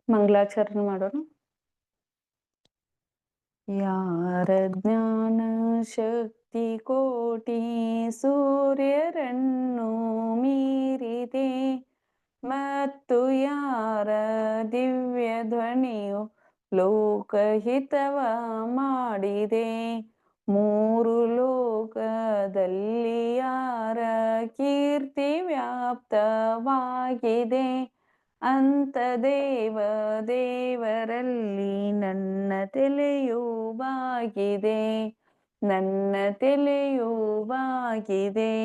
ಮಂಗಳಾಚರಣೆ ಮಾಡೋಣ. ಯಾರ ಜ್ಞಾನ ಶಕ್ತಿ ಕೋಟಿ ಸೂರ್ಯರನ್ನು ಮೀರಿದೆ, ಮತ್ತು ಯಾರ ದಿವ್ಯ ಧ್ವನಿಯು ಲೋಕಹಿತವ ಮಾಡಿದೆ. ಮೂರು ಲೋಕದಲ್ಲಿ ಯಾರ ಕೀರ್ತಿ ವ್ಯಾಪ್ತವಾಗಿದೆ, ಅಂತ ದೇವರಲ್ಲಿ ನನ್ನ ತಲೆಯೂ ಬಾಗಿದೆ, ನನ್ನ ತಲೆಯೂ ಬಾಗಿದೆ.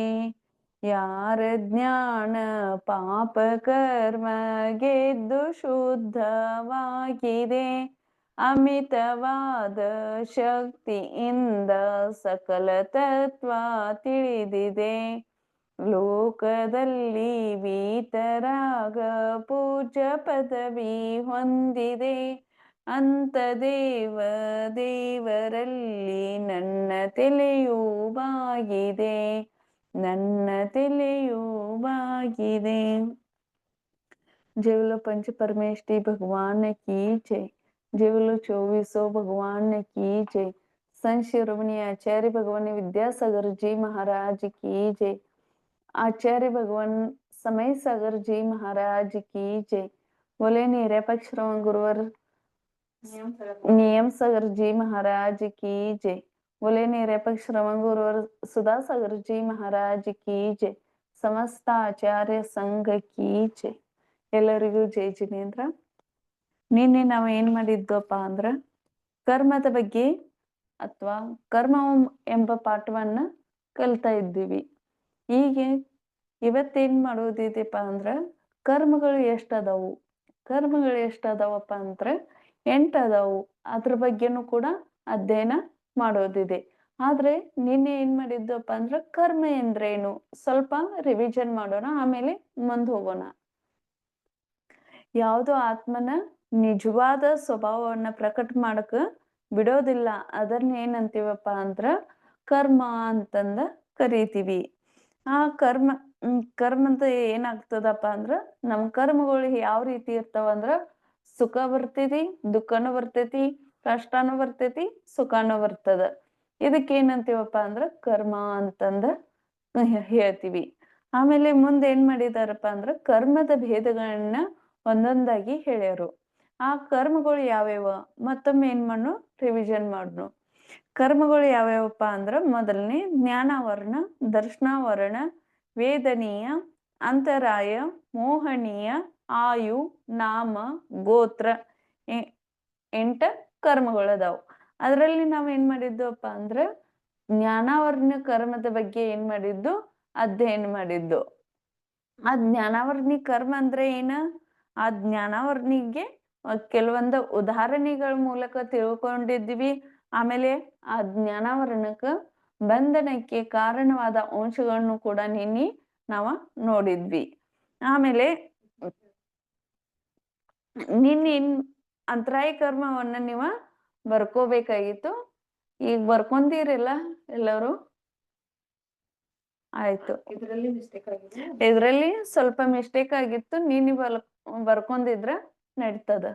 ಯಾರ ಜ್ಞಾನ ಪಾಪ ಕರ್ಮ ಗೆದ್ದು ಶುದ್ಧವಾಗಿದೆ, ಅಮಿತವಾದ ಶಕ್ತಿಯಿಂದ ಸಕಲ ತತ್ವ ತಿಳಿದಿದೆ. ಲೋಕದಲ್ಲಿ ವೀತರಾಗ ಪೂಜ್ಯ ಪದವಿ ಹೊಂದಿದೆ, ಅಂತ ದೇವರಲ್ಲಿ ನನ್ನ ತಲೆಯೂ ಬಾಗಿದೆ, ನನ್ನ ತಲೆಯೂ ಬಾಗಿದೆ. जेवलो पंच परमेष्ठी भगवान की जय, जेवलो 24 भगवान की जय, संत शिरोमणि आचार्य भगवान विद्यासागर जी महाराज की जय, आचार्य भगवान समय सागर जी महाराज की जय, बोले निरपेक्ष गुरुवर नियम सागर जी महाराज की जय, बोले निरपेक्ष गुरुवर सुधा सागर जी महाराज की जय, समस्त आचार्य संघ की जय. ಎಲ್ಲರಿಗೂ ಜೈ ಜಿನೇಂದ್ರ. ನಿನ್ನೆ ನಾವು ಏನ್ ಮಾಡಿದ್ವಪ್ಪ ಅಂದ್ರ ಕರ್ಮದ ಬಗ್ಗೆ ಅಥವಾ ಕರ್ಮ ಎಂಬ ಪಾಠವನ್ನ ಕಲ್ತಾ ಇದ್ದೀವಿ. ಹೀಗೆ ಇವತ್ತೇನ್ ಮಾಡೋದಿದೆಪ್ಪ ಅಂದ್ರ ಕರ್ಮಗಳು ಎಷ್ಟದಾವಪ್ಪ ಅಂದ್ರ 8 ಅದಾವು. ಅದ್ರ ಬಗ್ಗೆನೂ ಕೂಡ ಅಧ್ಯಯನ ಮಾಡೋದಿದೆ. ಆದ್ರೆ ನಿನ್ನೆ ಏನ್ ಮಾಡಿದ್ವಪ್ಪ ಅಂದ್ರ ಕರ್ಮ ಎಂದ್ರೇನು ಸ್ವಲ್ಪ ರಿವಿಷನ್ ಮಾಡೋಣ, ಆಮೇಲೆ ಮುಂದೆ ಹೋಗೋಣ. ಯಾವುದೋ ಆತ್ಮನ ನಿಜವಾದ ಸ್ವಭಾವವನ್ನ ಪ್ರಕಟ ಮಾಡಕ್ ಬಿಡೋದಿಲ್ಲ, ಅದನ್ನ ಏನಂತೀವಪ್ಪ ಅಂದ್ರ ಕರ್ಮ ಅಂತಂದ ಕರಿತೀವಿ. ಆ ಕರ್ಮದ ಏನಾಗ್ತದಪ್ಪ ಅಂದ್ರ ನಮ್ ಕರ್ಮಗಳು ಯಾವ ರೀತಿ ಇರ್ತಾವ ಅಂದ್ರ ಸುಖ ಬರ್ತೈತಿ, ದುಃಖನೂ ಬರ್ತೈತಿ, ಕಷ್ಟನೂ ಬರ್ತೈತಿ, ಸುಖನೂ ಬರ್ತದ. ಇದಕ್ಕೇನಂತೀವಪ್ಪ ಅಂದ್ರ ಕರ್ಮ ಅಂತಂದ ಹೇಳ್ತೀವಿ. ಆಮೇಲೆ ಮುಂದೆ ಏನ್ ಮಾಡಿದಾರಪ್ಪ ಅಂದ್ರ ಕರ್ಮದ ಭೇದಗಳನ್ನ ಒಂದೊಂದಾಗಿ ಹೇಳ್ಯಾರು. ಆ ಕರ್ಮಗಳು ಯಾವ್ಯಾವ ಮತ್ತೊಮ್ಮೆ ಏನ್ ಮಾಡ್ನು ರಿವಿಷನ್ ಮಾಡ್ನು. ಕರ್ಮಗಳು ಯಾವ್ಯಾವಪ್ಪ ಅಂದ್ರ ಮೊದಲನೇ ಜ್ಞಾನಾವರಣ, ದರ್ಶನಾವರಣ, ವೇದನೀಯ, ಅಂತರಾಯ, ಮೋಹನೀಯ, ಆಯು, ನಾಮ, ಗೋತ್ರ 8 ಕರ್ಮಗಳದಾವ್. ಅದ್ರಲ್ಲಿ ನಾವ್ ಏನ್ ಮಾಡಿದ್ವಪ್ಪ ಅಂದ್ರ ಜ್ಞಾನಾವರಣ ಕರ್ಮದ ಬಗ್ಗೆ ಏನ್ ಮಾಡಿದ್ದು ಅಧ್ಯಯನ ಮಾಡಿದ್ದು. ಆ ಜ್ಞಾನಾವರ್ಣಿ ಕರ್ಮ ಅಂದ್ರೆ ಏನ, ಆ ಜ್ಞಾನಾವರ್ಣಿಗೆ ಕೆಲವೊಂದು ಉದಾಹರಣೆಗಳ ಮೂಲಕ ತಿಳ್ಕೊಂಡಿದ್ವಿ. ಆಮೇಲೆ ಆ ಜ್ಞಾನಾವರಣಕ್ಕ ಬಂಧನಕ್ಕೆ ಕಾರಣವಾದ ಅಂಶಗಳನ್ನು ಕೂಡ ನಿನ್ನೆ ನಾವ ನೋಡಿದ್ವಿ. ಆಮೇಲೆ ನಿನ್ನೆ ಅಂತರಾಯ ಕರ್ಮವನ್ನ ನೀವ ಬರ್ಕೋಬೇಕಾಗಿತ್ತು. ಈಗ ಬರ್ಕೊಂತೀರಲ್ಲ ಎಲ್ಲರೂ? ಆಯ್ತು. ಇದ್ರಲ್ಲಿ ಸ್ವಲ್ಪ ಮಿಸ್ಟೇಕ್ ಆಗಿತ್ತು, ನೀನು ಬರ್ಕೊಂಡಿದ್ರ ನಡೀತದ.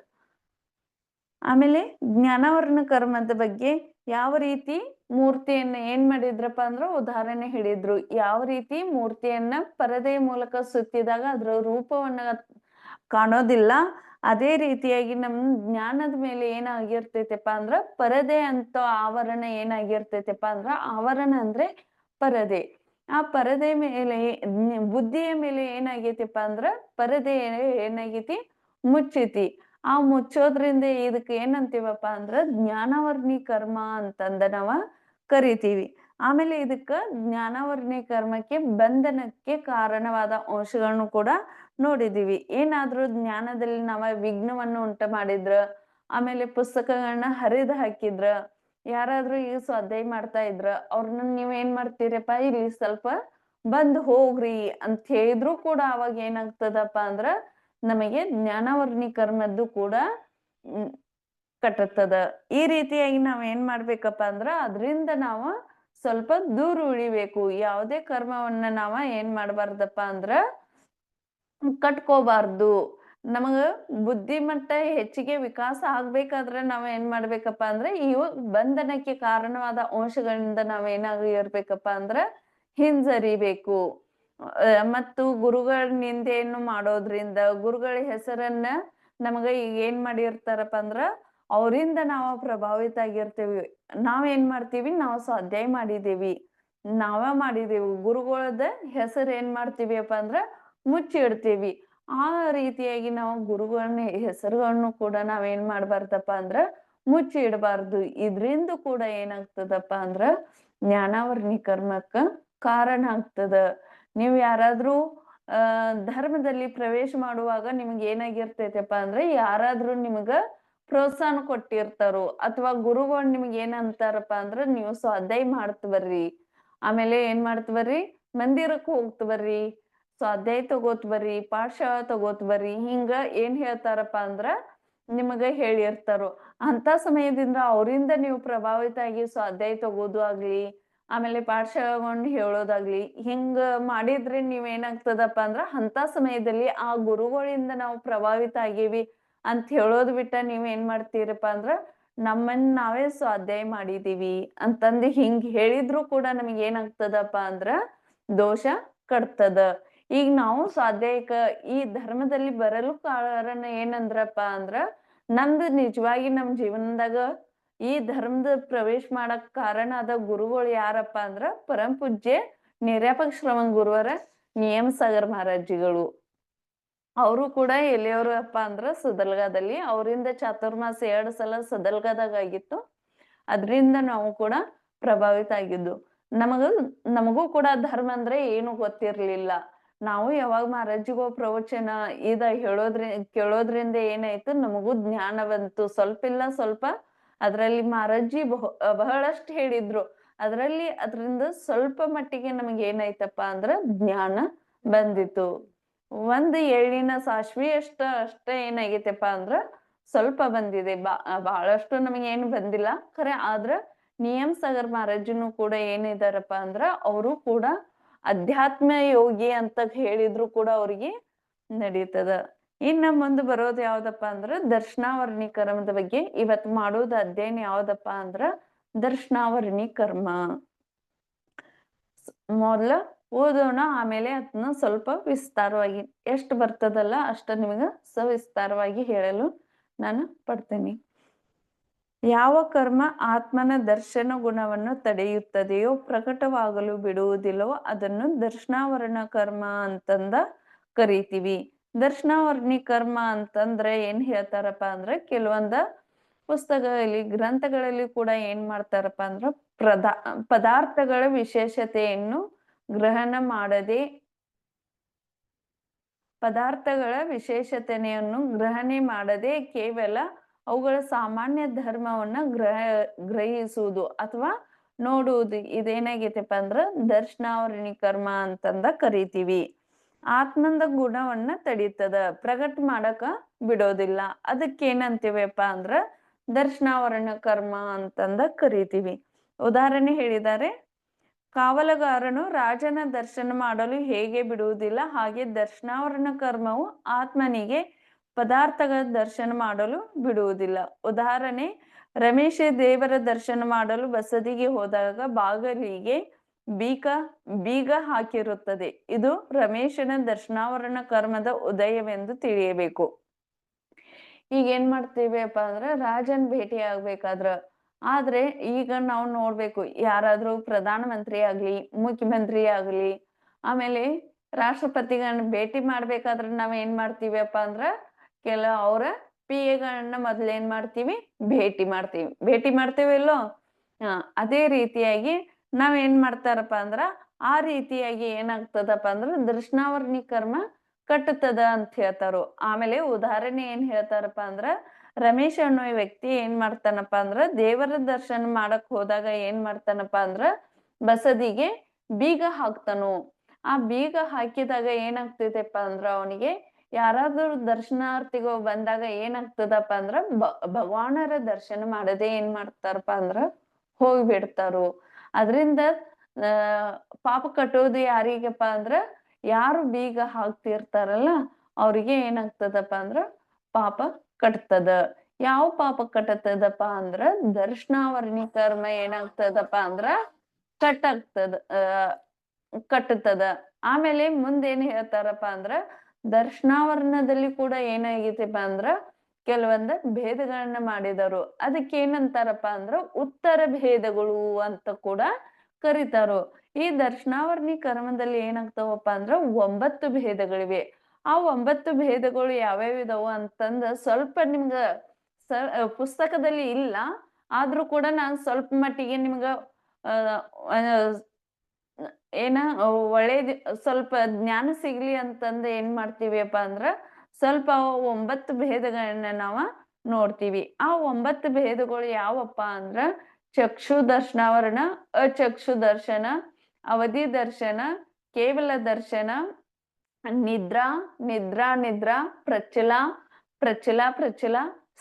ಆಮೇಲೆ ಜ್ಞಾನಾವರಣ ಕರ್ಮದ ಬಗ್ಗೆ ಯಾವ ರೀತಿ ಮೂರ್ತಿಯನ್ನ ಏನ್ ಮಾಡಿದ್ರಪ್ಪ ಅಂದ್ರ ಉದಾಹರಣೆ ಹೇಳಿದ್ರು. ಯಾವ ರೀತಿ ಮೂರ್ತಿಯನ್ನ ಪರದೆಯ ಮೂಲಕ ಸುತ್ತಿದಾಗ ಅದ್ರ ರೂಪವನ್ನ ಕಾಣೋದಿಲ್ಲ, ಅದೇ ರೀತಿಯಾಗಿ ನಮ್ ಜ್ಞಾನದ ಮೇಲೆ ಏನಾಗಿರ್ತೈತಪ್ಪ ಅಂದ್ರ ಪರದೆ ಅಂತ ಆವರಣ ಏನಾಗಿರ್ತೈತಪ್ಪ ಅಂದ್ರ ಆವರಣ ಅಂದ್ರೆ ಪರದೆ. ಆ ಪರದೆ ಮೇಲೆ ಬುದ್ಧಿಯ ಮೇಲೆ ಏನಾಗೈತಿಪ್ಪ ಅಂದ್ರ ಪರದೆ ಏನಾಗೈತಿ ಮುಚ್ಚೈತಿ. ಆ ಮುಚ್ಚೋದ್ರಿಂದ ಇದಕ್ಕೆ ಏನಂತೀವಪ್ಪ ಅಂದ್ರ ಜ್ಞಾನಾವರ್ಣಿ ಕರ್ಮ ಅಂತಂದ ನಾವ ಕರಿತೀವಿ. ಆಮೇಲೆ ಇದಕ್ಕ ಜ್ಞಾನವರ್ಣಿ ಕರ್ಮಕ್ಕೆ ಬಂಧನಕ್ಕೆ ಕಾರಣವಾದ ಅಂಶಗಳನ್ನು ಕೂಡ ನೋಡಿದೀವಿ. ಏನಾದ್ರೂ ಜ್ಞಾನದಲ್ಲಿ ನಾವ ವಿಘ್ನವನ್ನು ಉಂಟು ಮಾಡಿದ್ರ, ಆಮೇಲೆ ಪುಸ್ತಕಗಳನ್ನ ಹರಿದು ಹಾಕಿದ್ರ, ಯಾರಾದ್ರೂ ಈಗ ಸ್ವಾಧ್ಯಾಯ ಮಾಡ್ತಾ ಇದ್ರ ಅವ್ರನ್ನ ನೀವ್ ಏನ್ ಮಾಡ್ತೀರಪ್ಪ, ಇಲ್ಲಿ ಸ್ವಲ್ಪ ಬಂದ್ ಹೋಗ್ರಿ ಅಂತ ಹೇಳಿದ್ರು ಕೂಡ ಅವಾಗ ಏನಾಗ್ತದಪ್ಪ ಅಂದ್ರ ನಮಗೆ ಜ್ಞಾನವರ್ಣಿ ಕರ್ಮದ್ದು ಕೂಡ ಕಟ್ಟುತ್ತದ. ಈ ರೀತಿಯಾಗಿ ನಾವ್ ಏನ್ ಮಾಡ್ಬೇಕಪ್ಪ ಅಂದ್ರ ಅದ್ರಿಂದ ನಾವ ಸ್ವಲ್ಪ ದೂರ ಉಳಿಬೇಕು. ಯಾವುದೇ ಕರ್ಮವನ್ನ ನಾವ ಏನ್ ಮಾಡ್ಬಾರ್ದಪ್ಪ ಅಂದ್ರ ಕಟ್ಕೋಬಾರ್ದು. ನಮಗ ಬುದ್ಧಿಮಟ್ಟ ಹೆಚ್ಚಿಗೆ ವಿಕಾಸ ಆಗ್ಬೇಕಾದ್ರೆ ನಾವ್ ಏನ್ ಮಾಡ್ಬೇಕಪ್ಪ ಅಂದ್ರೆ ಇವು ಬಂಧನಕ್ಕೆ ಕಾರಣವಾದ ಅಂಶಗಳಿಂದ ನಾವ್ ಏನಾಗಿರ್ಬೇಕಪ್ಪ ಅಂದ್ರ ಹಿಂಜರಿಬೇಕು. ಮತ್ತು ಗುರುಗಳ ನಿಂದೆಯನ್ನು ಮಾಡೋದ್ರಿಂದ, ಗುರುಗಳ ಹೆಸರನ್ನ ನಮಗ ಈಗ ಏನ್ ಮಾಡಿರ್ತಾರಪ್ಪ ಅಂದ್ರ ಅವರಿಂದ ನಾವು ಪ್ರಭಾವಿತ ಆಗಿರ್ತೇವಿ. ನಾವ್ ಏನ್ ಮಾಡ್ತೀವಿ, ನಾವು ಸ್ವಾಧ್ಯಾಯ ಮಾಡಿದೇವಿ, ನಾವ ಮಾಡಿದೆವು, ಗುರುಗಳದ ಹೆಸರು ಏನ್ ಮಾಡ್ತೀವಿಪ್ಪ ಅಂದ್ರ ಮುಚ್ಚಿ ಇಡ್ತೀವಿ. ಆ ರೀತಿಯಾಗಿ ನಾವು ಗುರುಗಳನ್ನ ಹೆಸರುಗಳನ್ನು ಕೂಡ ನಾವೇನ್ ಮಾಡ್ಬಾರ್ದಪ್ಪ ಅಂದ್ರ ಮುಚ್ಚಿ ಇಡಬಾರ್ದು. ಇದ್ರಿಂದ ಕೂಡ ಏನಾಗ್ತದಪ್ಪ ಅಂದ್ರ ಜ್ಞಾನಾವರ್ಣಿ ಕರ್ಮಕ್ಕ ಕಾರಣ ಆಗ್ತದ. ನೀವ್ ಯಾರಾದ್ರೂ ಧರ್ಮದಲ್ಲಿ ಪ್ರವೇಶ ಮಾಡುವಾಗ ನಿಮ್ಗೆ ಏನಾಗಿರ್ತೈತಪ್ಪ ಅಂದ್ರೆ ಯಾರಾದ್ರೂ ನಿಮ್ಗ ಪ್ರೋತ್ಸಾಹ ಕೊಟ್ಟಿರ್ತಾರೋ, ಅಥವಾ ಗುರುಗಳು ನಿಮ್ಗೆ ಏನಂತಾರಪ್ಪ ಅಂದ್ರ ನೀವು ಸ್ವಾಧ್ಯಾಯ ಮಾಡ್ತ ಬರ್ರಿ, ಆಮೇಲೆ ಏನ್ ಮಾಡ್ತ ಬರ್ರಿ, ಮಂದಿರಕ್ಕೆ ಹೋಗ್ತ ಬರ್ರಿ, ಸ್ವಾಧ್ಯಾಯ ತಗೋತ್ ಬರ್ರಿ, ಪಾಠಶಾಲಾ ತಗೋತ್ ಬರ್ರಿ, ಹಿಂಗ ಏನ್ ಹೇಳ್ತಾರಪ್ಪ ಅಂದ್ರ ನಿಮಗ ಹೇಳಿರ್ತಾರೋ. ಅಂತ ಸಮಯದಿಂದ ಅವರಿಂದ ನೀವು ಪ್ರಭಾವಿತ ಆಗಿ ಸ್ವಾಧ್ಯಾಯ ತಗೋದು ಆಗ್ಲಿ, ಆಮೇಲೆ ಪಾಠಶಾಲೆಗಳನ್ನ ಹೇಳೋದಾಗ್ಲಿ, ಹಿಂಗ ಮಾಡಿದ್ರೆ ನೀವ್ ಏನಾಗ್ತದಪ್ಪ ಅಂದ್ರ ಅಂತ ಸಮಯದಲ್ಲಿ ಆ ಗುರುಗಳಿಂದ ನಾವು ಪ್ರಭಾವಿತ ಆಗೇವಿ ಅಂತ ಹೇಳೋದ್ ಬಿಟ್ಟ ನೀವ್ ಏನ್ ಮಾಡ್ತೀರಪ್ಪ ಅಂದ್ರ ನಮ್ಮನ್ ನಾವೇ ಸ್ವಾಧ್ಯಾಯ ಮಾಡಿದೀವಿ ಅಂತಂದು ಹಿಂಗ್ ಹೇಳಿದ್ರು ಕೂಡ ನಮಗ್ ಏನಾಗ್ತದಪ್ಪ ಅಂದ್ರ ದೋಷ ಕಟ್ತದ. ಈಗ ನಾವು ಸ್ವಾಧ್ಯಾಯಕ ಈ ಧರ್ಮದಲ್ಲಿ ಬರಲು ಕಾರಣ ಏನಂದ್ರಪ್ಪ ಅಂದ್ರ ನಮ್ದು ನಿಜವಾಗಿ ನಮ್ ಜೀವನದಾಗ ಈ ಧರ್ಮದ ಪ್ರವೇಶ ಮಾಡಕ್ ಕಾರಣ ಆದ ಗುರುಗಳು ಯಾರಪ್ಪ ಅಂದ್ರ ಪರಂ ಪೂಜ್ಯ ನಿರ್ಯಾಪಕ ಶ್ರವಣ ಗುರುವರ ನಿಯಮ ಸಾಗರ್ ಮಹಾರಾಜಿಗಳು. ಅವರು ಕೂಡ ಎಲ್ಲಿಯವ್ರಪ್ಪ ಅಂದ್ರ ಸದಲ್ಗಾದಲ್ಲಿ, ಅವರಿಂದ ಚಾತುರ್ಮಾಸ 2 ಸಲ ಸದಲ್ಗಾದಾಗ ಆಗಿತ್ತು. ಅದ್ರಿಂದ ನಾವು ಕೂಡ ಪ್ರಭಾವಿತ ಆಗಿದ್ದು. ನಮಗೂ ಕೂಡ ಧರ್ಮ ಅಂದ್ರೆ ಏನು ಗೊತ್ತಿರ್ಲಿಲ್ಲ. ನಾವು ಯಾವಾಗ ಮಹಾರಾಜಿಗೋ ಪ್ರವಚನ ಕೇಳೋದ್ರಿಂದ ಏನಾಯ್ತು, ನಮಗೂ ಜ್ಞಾನ ಬಂತು. ಸ್ವಲ್ಪ ಇಲ್ಲ ಸ್ವಲ್ಪ ಅದ್ರಲ್ಲಿ ಮಹಾರಾಜಿ ಬಹಳಷ್ಟು ಹೇಳಿದ್ರು. ಅದ್ರಿಂದ ಸ್ವಲ್ಪ ಮಟ್ಟಿಗೆ ನಮಗೆ ಏನಾಯ್ತಪ್ಪ ಅಂದ್ರ ಜ್ಞಾನ ಬಂದಿತ್ತು. ಒಂದ್ ಎಳ್ಳಿನ ಸಾಸ್ವಿ ಅಷ್ಟೇ ಏನಾಗೈತೆಪ್ಪ ಅಂದ್ರ ಸ್ವಲ್ಪ ಬಂದಿದೆ, ಬಹಳಷ್ಟು ನಮಗೆ ಏನು ಬಂದಿಲ್ಲ ಖರೆ. ಆದ್ರ ನಿಯಮ ಸಾಗರ್ ಮಹಾರಾಜನು ಕೂಡ ಏನಿದಾರಪ್ಪ ಅಂದ್ರ ಅವರು ಕೂಡ ಅಧ್ಯಾತ್ಮ ಯೋಗಿ ಅಂತ ಹೇಳಿದ್ರು ಕೂಡ ಅವ್ರಿಗೆ ನಡೀತದ. ಇನ್ನ ಮುಂದೆ ಬರೋದು ಯಾವ್ದಪ್ಪ ಅಂದ್ರ ದರ್ಶನಾವರ್ಣಿ ಕರ್ಮದ ಬಗ್ಗೆ ಇವತ್ ಮಾಡೋದು ಅಧ್ಯಯನ ಯಾವ್ದಪ್ಪ ಅಂದ್ರ ದರ್ಶನಾವರ್ಣಿ ಕರ್ಮ. ಮೊದ್ಲ ಓದೋಣ, ಆಮೇಲೆ ಅದನ್ನ ಸ್ವಲ್ಪ ವಿಸ್ತಾರವಾಗಿ ಎಷ್ಟು ಬರ್ತದಲ್ಲ ಅಷ್ಟ ನಿಮಗ ಸವಿಸ್ತಾರವಾಗಿ ಹೇಳಲು ನಾನು ಪಡ್ತೇನೆ. ಯಾವ ಕರ್ಮ ಆತ್ಮನ ದರ್ಶನ ಗುಣವನ್ನು ತಡೆಯುತ್ತದೆಯೋ, ಪ್ರಕಟವಾಗಲು ಬಿಡುವುದಿಲ್ಲವೋ ಅದನ್ನು ದರ್ಶನಾವರಣ ಕರ್ಮ ಅಂತಂದ ಕರಿತೀವಿ. ದರ್ಶನಾವರ್ಣಿ ಕರ್ಮ ಅಂತಂದ್ರೆ ಏನ್ ಹೇಳ್ತಾರಪ್ಪ ಅಂದ್ರ ಕೆಲವೊಂದ ಪುಸ್ತಕಗಳಲ್ಲಿ ಗ್ರಂಥಗಳಲ್ಲಿ ಕೂಡ ಏನ್ ಮಾಡ್ತಾರಪ್ಪ ಅಂದ್ರ ಪದಾರ್ಥಗಳ ವಿಶೇಷತೆಯನ್ನು ಗ್ರಹಣ ಮಾಡದೆ ಗ್ರಹಣೆ ಮಾಡದೆ ಕೇವಲ ಅವುಗಳ ಸಾಮಾನ್ಯ ಧರ್ಮವನ್ನ ಗ್ರಹಿಸುವುದು ಅಥವಾ ನೋಡುವುದು, ಇದೇನಾಗೈತೆಪ್ಪ ಅಂದ್ರ ದರ್ಶನಾವರಣಿ ಕರ್ಮ ಅಂತಂದ ಕರಿತೀವಿ. ಆತ್ಮಂದ ಗುಣವನ್ನ ತಡೀತದ, ಪ್ರಕಟ ಮಾಡಕ ಬಿಡೋದಿಲ್ಲ. ಅದಕ್ಕೇನಂತೀವಪ್ಪ ಅಂದ್ರ ದರ್ಶನಾವರಣ ಕರ್ಮ ಅಂತಂದ ಕರಿತೀವಿ. ಉದಾಹರಣೆ ಹೇಳಿದ್ದಾರೆ, ಕಾವಲುಗಾರನು ರಾಜನ ದರ್ಶನ ಮಾಡಲು ಹೇಗೆ ಬಿಡುವುದಿಲ್ಲ, ಹಾಗೆ ದರ್ಶನಾವರಣ ಕರ್ಮವು ಆತ್ಮನಿಗೆ ಪದಾರ್ಥಗಳ ದರ್ಶನ ಮಾಡಲು ಬಿಡುವುದಿಲ್ಲ. ಉದಾಹರಣೆ, ರಮೇಶ ದೇವರ ದರ್ಶನ ಮಾಡಲು ಬಸದಿಗೆ ಹೋದಾಗ ಬಾಗಿಲಿಗೆ ಬೀಗ ಹಾಕಿರುತ್ತದೆ. ಇದು ರಮೇಶನ ದರ್ಶನಾವರಣ ಕರ್ಮದ ಉದಯವೆಂದು ತಿಳಿಯಬೇಕು. ಈಗ ಏನ್ ಮಾಡ್ತೀವಿಪ್ಪ ಅಂದ್ರ ರಾಜನ್ ಭೇಟಿ ಆಗ್ಬೇಕಾದ್ರ, ಆದ್ರೆ ಈಗ ನಾವು ನೋಡ್ಬೇಕು, ಯಾರಾದ್ರೂ ಪ್ರಧಾನ ಮಂತ್ರಿ ಆಗ್ಲಿ, ಮುಖ್ಯಮಂತ್ರಿ ಆಗ್ಲಿ, ಆಮೇಲೆ ರಾಷ್ಟ್ರಪತಿಗಳನ್ನ ಭೇಟಿ ಮಾಡ್ಬೇಕಾದ್ರ ನಾವ್ ಏನ್ ಮಾಡ್ತೀವಿಪ್ಪ ಅಂದ್ರ ಅವರ PA ಗಳನ್ನ ಮೊದ್ಲೇನ್ ಮಾಡ್ತೀವಿ, ಭೇಟಿ ಮಾಡ್ತೀವಿ ಇಲ್ಲೋ. ಅದೇ ರೀತಿಯಾಗಿ ನಾವೇನ್ ಮಾಡ್ತಾರಪ್ಪ ಅಂದ್ರ ಆ ರೀತಿಯಾಗಿ ಏನಾಗ್ತದಪ್ಪ ಅಂದ್ರ ದರ್ಶನಾವರ್ಣಿ ಕರ್ಮ ಕಟ್ಟುತ್ತದ ಅಂತ ಹೇಳ್ತಾರು. ಆಮೇಲೆ ಉದಾಹರಣೆ ಏನ್ ಹೇಳ್ತಾರಪ್ಪ ಅಂದ್ರ ರಮೇಶ್ ಅನ್ನೋ ವ್ಯಕ್ತಿ ಏನ್ ಮಾಡ್ತಾನಪ್ಪ ಅಂದ್ರ ದೇವರ ದರ್ಶನ ಮಾಡಕ್ ಹೋದಾಗ ಏನ್ ಮಾಡ್ತಾನಪ್ಪ ಅಂದ್ರ ಬಸದಿಗೆ ಬೀಗ ಹಾಕ್ತಾನು. ಆ ಬೀಗ ಹಾಕಿದಾಗ ಏನಾಗ್ತೈತೆಪ್ಪ ಅಂದ್ರ ಅವನಿಗೆ ಯಾರಾದ್ರೂ ದರ್ಶನಾರ್ಥಿಗಳು ಬಂದಾಗ ಏನಾಗ್ತದಪ್ಪ ಅಂದ್ರ ಭಗವಾನರ ದರ್ಶನ ಮಾಡದೆ ಏನ್ ಮಾಡ್ತಾರಪ್ಪ ಅಂದ್ರ ಹೋಗ್ಬಿಡ್ತಾರು. ಅದ್ರಿಂದ ಪಾಪ ಕಟ್ಟೋದು ಯಾರಿಗಪ್ಪ ಅಂದ್ರ ಯಾರು ಬೀಗ ಹಾಕ್ತಿರ್ತಾರಲ್ಲ ಅವ್ರಿಗೆ ಏನಾಗ್ತದಪ್ಪ ಅಂದ್ರ ಪಾಪ ಕಟ್ತದ. ಯಾವ ಪಾಪ ಕಟ್ಟತದಪ್ಪ ಅಂದ್ರ ದರ್ಶನಾವರ್ಣಿ ಕರ್ಮ ಏನಾಗ್ತದಪ್ಪ ಅಂದ್ರ ಕಟ್ಟಾಗ್ತದ ಕಟ್ಟುತ್ತದ. ಆಮೇಲೆ ಮುಂದೇನ್ ಹೇಳ್ತಾರಪ್ಪ ಅಂದ್ರ ದರ್ಶನಾವರಣದಲ್ಲಿ ಕೂಡ ಏನಾಗೈತಿಪ್ಪ ಅಂದ್ರ ಕೆಲವೊಂದ ಭೇದಗಳನ್ನ ಮಾಡಿದರು. ಅದಕ್ಕೆ ಏನಂತಾರಪ್ಪ ಅಂದ್ರ ಉತ್ತರ ಭೇದಗಳು ಅಂತ ಕೂಡ ಕರೀತಾರು. ಈ ದರ್ಶನಾವರ್ಣಿ ಕರ್ಮದಲ್ಲಿ ಏನಾಗ್ತಾವಪ್ಪ ಅಂದ್ರ 9 ಭೇದಗಳಿವೆ. ಆ 9 ಭೇದಗಳು ಯಾವ್ಯಾವ ಇದಾವ ಅಂತಂದ ಸ್ವಲ್ಪ ನಿಮ್ಗ ಪುಸ್ತಕದಲ್ಲಿ ಇಲ್ಲ, ಆದ್ರೂ ಕೂಡ ನಾನ್ ಸ್ವಲ್ಪ ಮಟ್ಟಿಗೆ ನಿಮ್ಗ ಏನ ಒಳ್ಳೇದ್ ಸ್ವಲ್ಪ ಜ್ಞಾನ ಸಿಗ್ಲಿ ಅಂತಂದ ಏನ್ ಮಾಡ್ತೀವಿಪ್ಪ ಅಂದ್ರ ಸ್ವಲ್ಪ 9 ಭೇದಗಳನ್ನ ನಾವ ನೋಡ್ತೀವಿ. ಆ 9 ಭೇದಗಳು ಯಾವಪ್ಪ ಅಂದ್ರ ಚಕ್ಷು ದರ್ಶನಾವರಣ, ಅಚಕ್ಷು ದರ್ಶನ, ಅವಧಿ ದರ್ಶನ, ಕೇವಲ ದರ್ಶನ, ನಿದ್ರಾ ನಿದ್ರಾ ನಿದ್ರಾ, ಪ್ರಚಲ ಪ್ರಚಲ ಪ್ರಚಲ,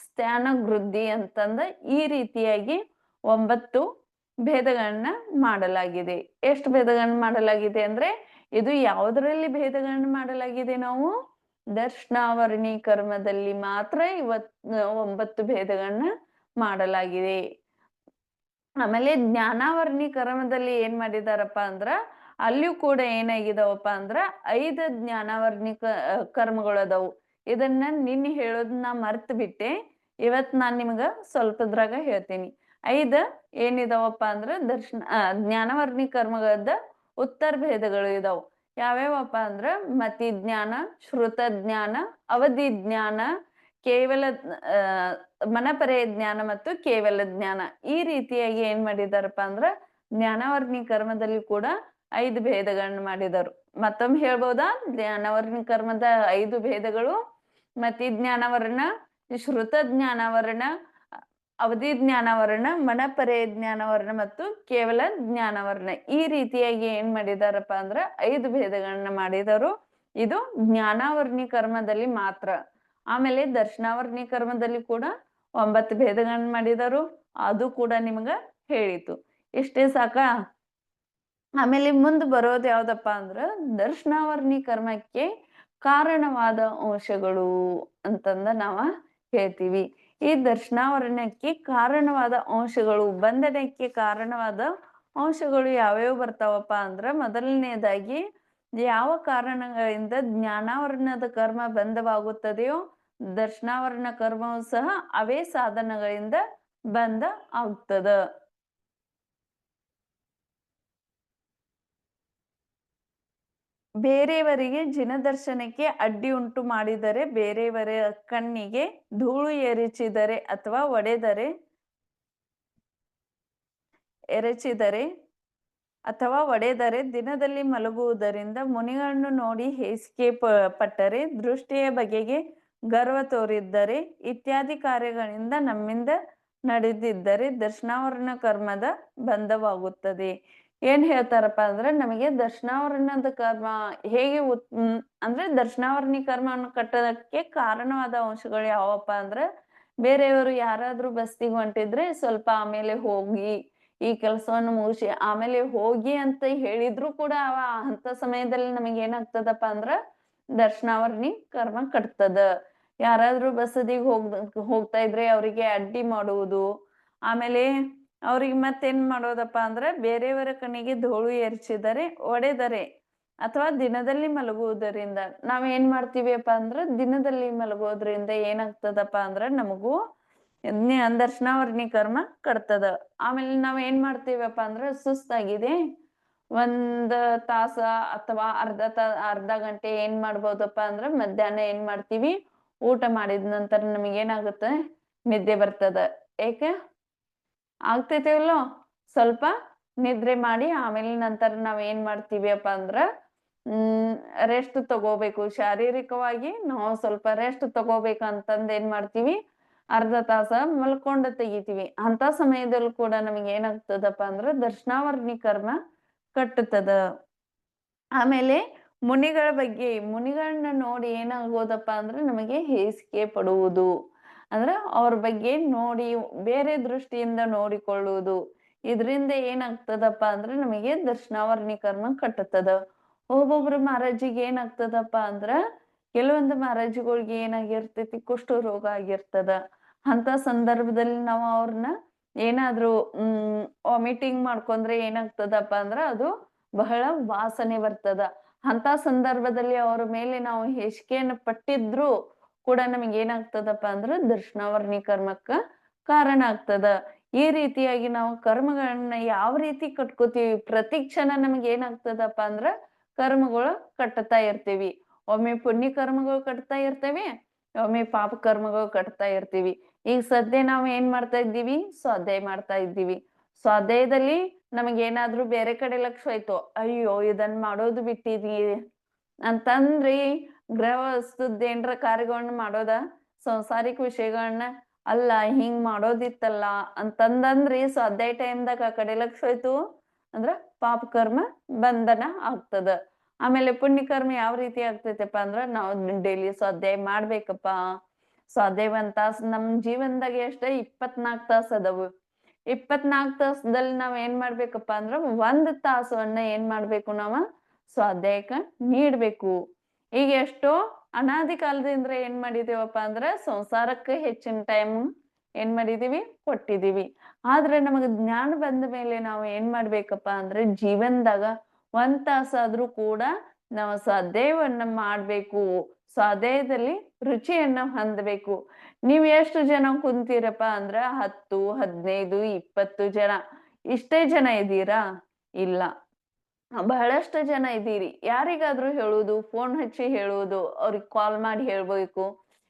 ಸ್ಥಾನ ವೃದ್ಧಿ ಅಂತಂದ ಈ ರೀತಿಯಾಗಿ 9 ಭೇದಗಳನ್ನ ಮಾಡಲಾಗಿದೆ. ಎಷ್ಟು ಭೇದಗಳನ್ನ ಮಾಡಲಾಗಿದೆ ಅಂದ್ರೆ ಇದು ಯಾವುದರಲ್ಲಿ ಭೇದಗಳನ್ನ ಮಾಡಲಾಗಿದೆ? ನಾವು ದರ್ಶನಾವರ್ಣಿ ಕರ್ಮದಲ್ಲಿ ಮಾತ್ರ 9 ಭೇದಗಳನ್ನ ಮಾಡಲಾಗಿದೆ. ಆಮೇಲೆ ಜ್ಞಾನಾವರ್ಣಿ ಕರ್ಮದಲ್ಲಿ ಏನ್ ಮಾಡಿದಾರಪ್ಪ ಅಂದ್ರ ಅಲ್ಲಿಯೂ ಕೂಡ ಏನಾಗಿದಾವಪ್ಪ ಅಂದ್ರ 5 ಜ್ಞಾನಾವರ್ಣಿ ಕರ್ಮಗಳು. ಇದನ್ನ ನಿನ್ನೆ ಹೇಳೋದನ್ನ ಮರ್ತ್ ಬಿಟ್ಟೆ. ಇವತ್ ನಾನ್ ನಿಮ್ಗ ಸ್ವಲ್ಪದ್ರಾಗ ಹೇಳ್ತೀನಿ. 5 ಏನಿದಾವಪ್ಪ ಅಂದ್ರ ಜ್ಞಾನವರ್ಣಿ ಕರ್ಮಗಳದ ಉತ್ತರ ಭೇದಗಳು ಇದಾವ್. ಯಾವ್ಯಾವಪ್ಪ ಅಂದ್ರ ಮತಿ ಜ್ಞಾನ, ಶ್ರುತ ಜ್ಞಾನ, ಅವಧಿ ಜ್ಞಾನ, ಕೇವಲ ಮನಪರೆಯ ಜ್ಞಾನ ಮತ್ತು ಕೇವಲ ಜ್ಞಾನ. ಈ ರೀತಿಯಾಗಿ ಏನ್ ಮಾಡಿದಾರಪ್ಪ ಅಂದ್ರ ಜ್ಞಾನವರ್ಣಿ ಕರ್ಮದಲ್ಲಿ ಕೂಡ 5 ಭೇದಗಳನ್ನ ಮಾಡಿದರು. ಮತ್ತೊಮ್ಮೆ ಹೇಳ್ಬೋದಾ? ಜ್ಞಾನವರ್ಣಿ ಕರ್ಮದ 5 ಭೇದಗಳು: ಮತಿ ಜ್ಞಾನವರ್ಣ, ಶ್ರುತ ಜ್ಞಾನವರ್ಣ, ಅವಧಿ ಜ್ಞಾನವರ್ಣ, ಮನಪರೆಯ ಜ್ಞಾನವರ್ಣ ಮತ್ತು ಕೇವಲ ಜ್ಞಾನವರ್ಣ. ಈ ರೀತಿಯಾಗಿ ಏನ್ ಮಾಡಿದಾರಪ್ಪ ಅಂದ್ರ 5 ಭೇದಗಳನ್ನ ಮಾಡಿದರು. ಇದು ಜ್ಞಾನಾವರ್ಣಿ ಕರ್ಮದಲ್ಲಿ ಮಾತ್ರ. ಆಮೇಲೆ ದರ್ಶನಾವರ್ಣಿ ಕರ್ಮದಲ್ಲಿ ಕೂಡ 9 ಭೇದಗಳನ್ನ ಮಾಡಿದರು. ಅದು ಕೂಡ ನಿಮ್ಗ ಹೇಳಿತು. ಇಷ್ಟೇ ಸಾಕಾ? ಆಮೇಲೆ ಮುಂದ್ ಬರೋದು ಯಾವ್ದಪ್ಪ ಅಂದ್ರ ದರ್ಶನಾವರ್ಣಿ ಕರ್ಮಕ್ಕೆ ಕಾರಣವಾದ ಅಂಶಗಳು ಅಂತಂದ ನಾವ ಹೇಳ್ತೀವಿ. ಈ ದರ್ಶನಾವರಣಕ್ಕೆ ಕಾರಣವಾದ ಅಂಶಗಳು, ಬಂಧನಕ್ಕೆ ಕಾರಣವಾದ ಅಂಶಗಳು ಯಾವ್ಯಾವ ಬರ್ತಾವಪ್ಪ ಅಂದ್ರ ಮೊದಲನೇದಾಗಿ ಯಾವ ಕಾರಣಗಳಿಂದ ಜ್ಞಾನಾವರಣದ ಕರ್ಮ ಬಂಧವಾಗುತ್ತದೆಯೋ ದರ್ಶನಾವರಣ ಕರ್ಮವು ಸಹ ಅವೇ ಸಾಧನಗಳಿಂದ ಬಂಧ ಆಗ್ತದ. ಬೇರೆಯವರಿಗೆ ಜಿನದರ್ಶನಕ್ಕೆ ಅಡ್ಡಿ ಉಂಟು ಮಾಡಿದರೆ, ಬೇರೆಯವರ ಕಣ್ಣಿಗೆ ಧೂಳು ಎರಚಿದರೆ ಅಥವಾ ಒಡೆದರೆ ದಿನದಲ್ಲಿ ಮಲಗುವುದರಿಂದ, ಮುನಿಗಳನ್ನು ನೋಡಿ ಹೇಸಿಗೆ ಪಟ್ಟರೆ, ದೃಷ್ಟಿಯ ಬಗೆಗೆ ಗರ್ವ ತೋರಿದ್ದರೆ ಇತ್ಯಾದಿ ಕಾರ್ಯಗಳಿಂದ ನಮ್ಮಿಂದ ನಡೆದಿದ್ದರೆ ದರ್ಶನಾವರಣ ಕರ್ಮದ ಬಂಧವಾಗುತ್ತದೆ. ಏನ್ ಹೇಳ್ತಾರಪ್ಪ ಅಂದ್ರೆ ನಮಗೆ ದರ್ಶನಾವರಣದ ಕರ್ಮ ಹೇಗೆ ಅಂದ್ರೆ ದರ್ಶನಾವರಣಿ ಕರ್ಮವನ್ನು ಕಟ್ಟೋದಕ್ಕೆ ಕಾರಣವಾದ ಅಂಶಗಳು ಯಾವಪ್ಪ ಅಂದ್ರೆ ಬೇರೆಯವರು ಯಾರಾದ್ರೂ ಬಸ್ತಿಗೆ ಹೊಂಟಿದ್ರೆ ಸ್ವಲ್ಪ ಆಮೇಲೆ ಹೋಗಿ ಈ ಕೆಲಸವನ್ನು ಮುಗಿಸಿ ಆಮೇಲೆ ಹೋಗಿ ಅಂತ ಹೇಳಿದ್ರು ಕೂಡ ಅಂತ ಸಮಯದಲ್ಲಿ ನಮಗೆ ಏನಾಗ್ತದಪ್ಪ ಅಂದ್ರ ದರ್ಶನಾವರ್ಣಿ ಕರ್ಮ ಕಟ್ತದ. ಯಾರಾದ್ರೂ ಬಸದಿಗೆ ಹೋಗ್ತಾ ಇದ್ರೆ ಅವರಿಗೆ ಅಡ್ಡಿ ಮಾಡುವುದು, ಆಮೇಲೆ ಅವ್ರಿಗೆ ಮತ್ತೇನ್ ಮಾಡೋದಪ್ಪ ಅಂದ್ರೆ ಬೇರೆಯವರ ಕಣ್ಣಿಗೆ ಧೂಳು ಎರಚಿದರೆ, ಒಡೆದರೆ ಅಥವಾ ದಿನದಲ್ಲಿ ಮಲಗುವುದರಿಂದ ನಾವ್ ಏನ್ ಮಾಡ್ತೀವಿಪ್ಪ ಅಂದ್ರ ದಿನದಲ್ಲಿ ಮಲಗೋದ್ರಿಂದ ಏನಾಗ್ತದಪ್ಪ ಅಂದ್ರ ನಮಗೂ ದರ್ಶನಾವರ್ಣಿ ಕರ್ಮ ಕಟ್ತದ. ಆಮೇಲೆ ನಾವ್ ಏನ್ ಮಾಡ್ತೀವಪ್ಪ ಅಂದ್ರ ಸುಸ್ತಾಗಿದೆ 1 ತಾಸ ಅಥವಾ ಅರ್ಧ ಗಂಟೆ ಏನ್ ಮಾಡ್ಬೋದಪ್ಪ ಅಂದ್ರ ಮಧ್ಯಾಹ್ನ ಏನ್ ಮಾಡ್ತೀವಿ, ಊಟ ಮಾಡಿದ ನಂತರ ನಮಗೇನಾಗುತ್ತೆ, ನಿದ್ದೆ ಬರ್ತದ. ಏಕೆ ಆಗ್ತೈತಿವಲ್ಲೋ, ಸ್ವಲ್ಪ ನಿದ್ರೆ ಮಾಡಿ ಆಮೇಲೆ ನಂತರ ನಾವ್ ಏನ್ ಮಾಡ್ತೀವಿಯಪ್ಪ ಅಂದ್ರ ರೆಸ್ಟ್ ತಗೋಬೇಕು. ಶಾರೀರಿಕವಾಗಿ ನಾವು ಸ್ವಲ್ಪ ರೆಸ್ಟ್ ತಗೋಬೇಕಂತಂದ್ ಏನ್ ಮಾಡ್ತೀವಿ, ಅರ್ಧ ತಾಸ ಮಲ್ಕೊಂಡ ತೆಗಿತೀವಿ. ಅಂತ ಸಮಯದಲ್ಲೂ ಕೂಡ ನಮಗೆ ಏನಾಗ್ತದಪ್ಪ ಅಂದ್ರ ದರ್ಶನಾವರ್ಣಿ ಕರ್ಮ ಕಟ್ಟುತ್ತದ. ಆಮೇಲೆ ಮುನಿಗಳ ಬಗ್ಗೆ, ಮುನಿಗಳನ್ನ ನೋಡಿ ಏನಾಗೋದಪ್ಪ ಅಂದ್ರೆ ನಮಗೆ ಹೇಸಿಗೆ ಪಡುವುದು. ಅಂದ್ರ ಅವ್ರ ಬಗ್ಗೆ ನೋಡಿ ಬೇರೆ ದೃಷ್ಟಿಯಿಂದ ನೋಡಿಕೊಳ್ಳುವುದು. ಇದ್ರಿಂದ ಏನಾಗ್ತದಪ್ಪ ಅಂದ್ರೆ ನಮಗೆ ದರ್ಶನಾವರ್ಣಿ ಕರ್ಮ ಕಟ್ಟುತ್ತದ. ಒಬ್ಬೊಬ್ರು ಮಹಾರಾಜಿಗೆ ಏನಾಗ್ತದಪ್ಪ ಅಂದ್ರ ಕೆಲವೊಂದು ಮಹಾರಾಜಿಗಳಿಗೆ ಏನಾಗಿರ್ತೈತಿ, ಕುಷ್ಠ ರೋಗ ಆಗಿರ್ತದ. ಅಂತ ಸಂದರ್ಭದಲ್ಲಿ ನಾವು ಅವ್ರನ್ನ ಏನಾದ್ರೂ ವಾಮಿಟಿಂಗ್ ಮಾಡ್ಕೊಂಡ್ರೆ ಏನಾಗ್ತದಪ್ಪ ಅಂದ್ರ ಅದು ಬಹಳ ವಾಸನೆ ಬರ್ತದ. ಅಂತ ಸಂದರ್ಭದಲ್ಲಿ ಅವ್ರ ಮೇಲೆ ನಾವು ಹೇಸಿಗೆಯನ್ನು ಪಟ್ಟಿದ್ರು ಕೂಡ ನಮಗೆ ಏನಾಗ್ತದಪ್ಪ ಅಂದ್ರ ದರ್ಶನಾವರ್ಣಿ ಕರ್ಮಕ್ಕ ಕಾರಣ ಆಗ್ತದ. ಈ ರೀತಿಯಾಗಿ ನಾವು ಕರ್ಮಗಳನ್ನ ಯಾವ ರೀತಿ ಕಟ್ಕೋತೀವಿ, ಪ್ರತಿ ಕ್ಷಣ ನಮ್ಗೆ ಏನಾಗ್ತದಪ್ಪ ಅಂದ್ರ ಕರ್ಮಗಳು ಕಟ್ತಾ ಇರ್ತೀವಿ. ಒಮ್ಮೆ ಪುಣ್ಯ ಕರ್ಮಗಳು ಕಟ್ತಾ ಇರ್ತೇವೆ, ಒಮ್ಮೆ ಪಾಪ ಕರ್ಮಗಳು ಕಟ್ತಾ ಇರ್ತೀವಿ. ಈಗ ಸದ್ಯ ನಾವು ಏನ್ ಮಾಡ್ತಾ ಇದ್ದೀವಿ, ಸ್ವಾಧ್ಯಾಯ ಮಾಡ್ತಾ ಇದ್ದೀವಿ. ಸ್ವಾಧ್ಯಾಯದಲ್ಲಿ ನಮಗೇನಾದ್ರೂ ಬೇರೆ ಕಡೆ ಲಕ್ಷ ಹೋಯ್ತು, ಅಯ್ಯೋ ಇದನ್ ಮಾಡೋದು ಬಿಟ್ಟಿದೀವಿ ಅಂತಂದ್ರಿ ಗೃಹಸ್ಥದ್ ಏನ್ರ ಕಾರ್ಯಗಳನ್ನ ಮಾಡೋದ, ಸಂಸಾರಿಕ ವಿಷಯಗಳನ್ನ ಅಲ್ಲ ಹಿಂಗ್ ಮಾಡೋದಿತ್ತಲ್ಲ ಅಂತಂದಂದ್ರಿ ಸ್ವಾಧ್ಯಾಯ ಟೈಮ್ದಾಗ ಆ ಕಡೆ ಲಕ್ಷ ಹೋಯ್ತು ಅಂದ್ರ ಪಾಪ ಕರ್ಮ ಬಂಧನ ಆಗ್ತದ. ಆಮೇಲೆ ಪುಣ್ಯ ಕರ್ಮ ಯಾವ ರೀತಿ ಆಗ್ತೈತಪ್ಪ ಅಂದ್ರ ನಾವು ಡೈಲಿ ಸ್ವಾಧ್ಯಾಯ ಮಾಡ್ಬೇಕಪ್ಪ. ಸ್ವಾಧ್ಯಾಯ 1 ತಾಸು ನಮ್ ಜೀವನದಾಗ ಎಷ್ಟ 24 ತಾಸು ಅದಾವು. 24 ತಾಸದಲ್ಲಿ ನಾವ್ ಏನ್ ಮಾಡ್ಬೇಕಪ್ಪ ಅಂದ್ರ 1 ತಾಸವನ್ನ ಏನ್ ಮಾಡ್ಬೇಕು, ನಾವ ಸ್ವಾಧ್ಯಾಯಕ್ಕ ನೀಡ್ಬೇಕು. ಈಗ ಎಷ್ಟೋ ಅನಾದಿ ಕಾಲದಿಂದ ಏನ್ ಮಾಡಿದೇವಪ್ಪ ಅಂದ್ರ ಸಂಸಾರಕ್ಕೆ ಹೆಚ್ಚಿನ ಟೈಮ್ ಏನ್ ಮಾಡಿದೀವಿ, ಕೊಟ್ಟಿದೀವಿ. ಆದ್ರೆ ನಮಗ ಜ್ಞಾನ ಬಂದ ಮೇಲೆ ನಾವು ಏನ್ ಮಾಡ್ಬೇಕಪ್ಪ ಅಂದ್ರೆ ಜೀವನದಾಗ 1 ತಾಸಾದ್ರೂ ಕೂಡ ನಾವು ಸ್ವಾಧ್ಯಾಯವನ್ನ ಮಾಡ್ಬೇಕು. ಸ್ವಾಧ್ಯಾಯದಲ್ಲಿ ರುಚಿಯನ್ನ ಹೊಂದಬೇಕು. ನೀವ್ ಎಷ್ಟು ಜನ ಕುಂತೀರಪ್ಪ ಅಂದ್ರ 10, 15, 20 ಜನ ಇಷ್ಟೇ ಜನ ಇದ್ದೀರಾ? ಇಲ್ಲ, ಬಹಳಷ್ಟು ಜನ ಇದ್ದೀರಿ. ಯಾರಿಗಾದ್ರೂ ಹೇಳುವುದು, ಫೋನ್ ಹಚ್ಚಿ ಹೇಳುವುದು, ಅವ್ರಿಗೆ ಕಾಲ್ ಮಾಡಿ ಹೇಳ್ಬೇಕು,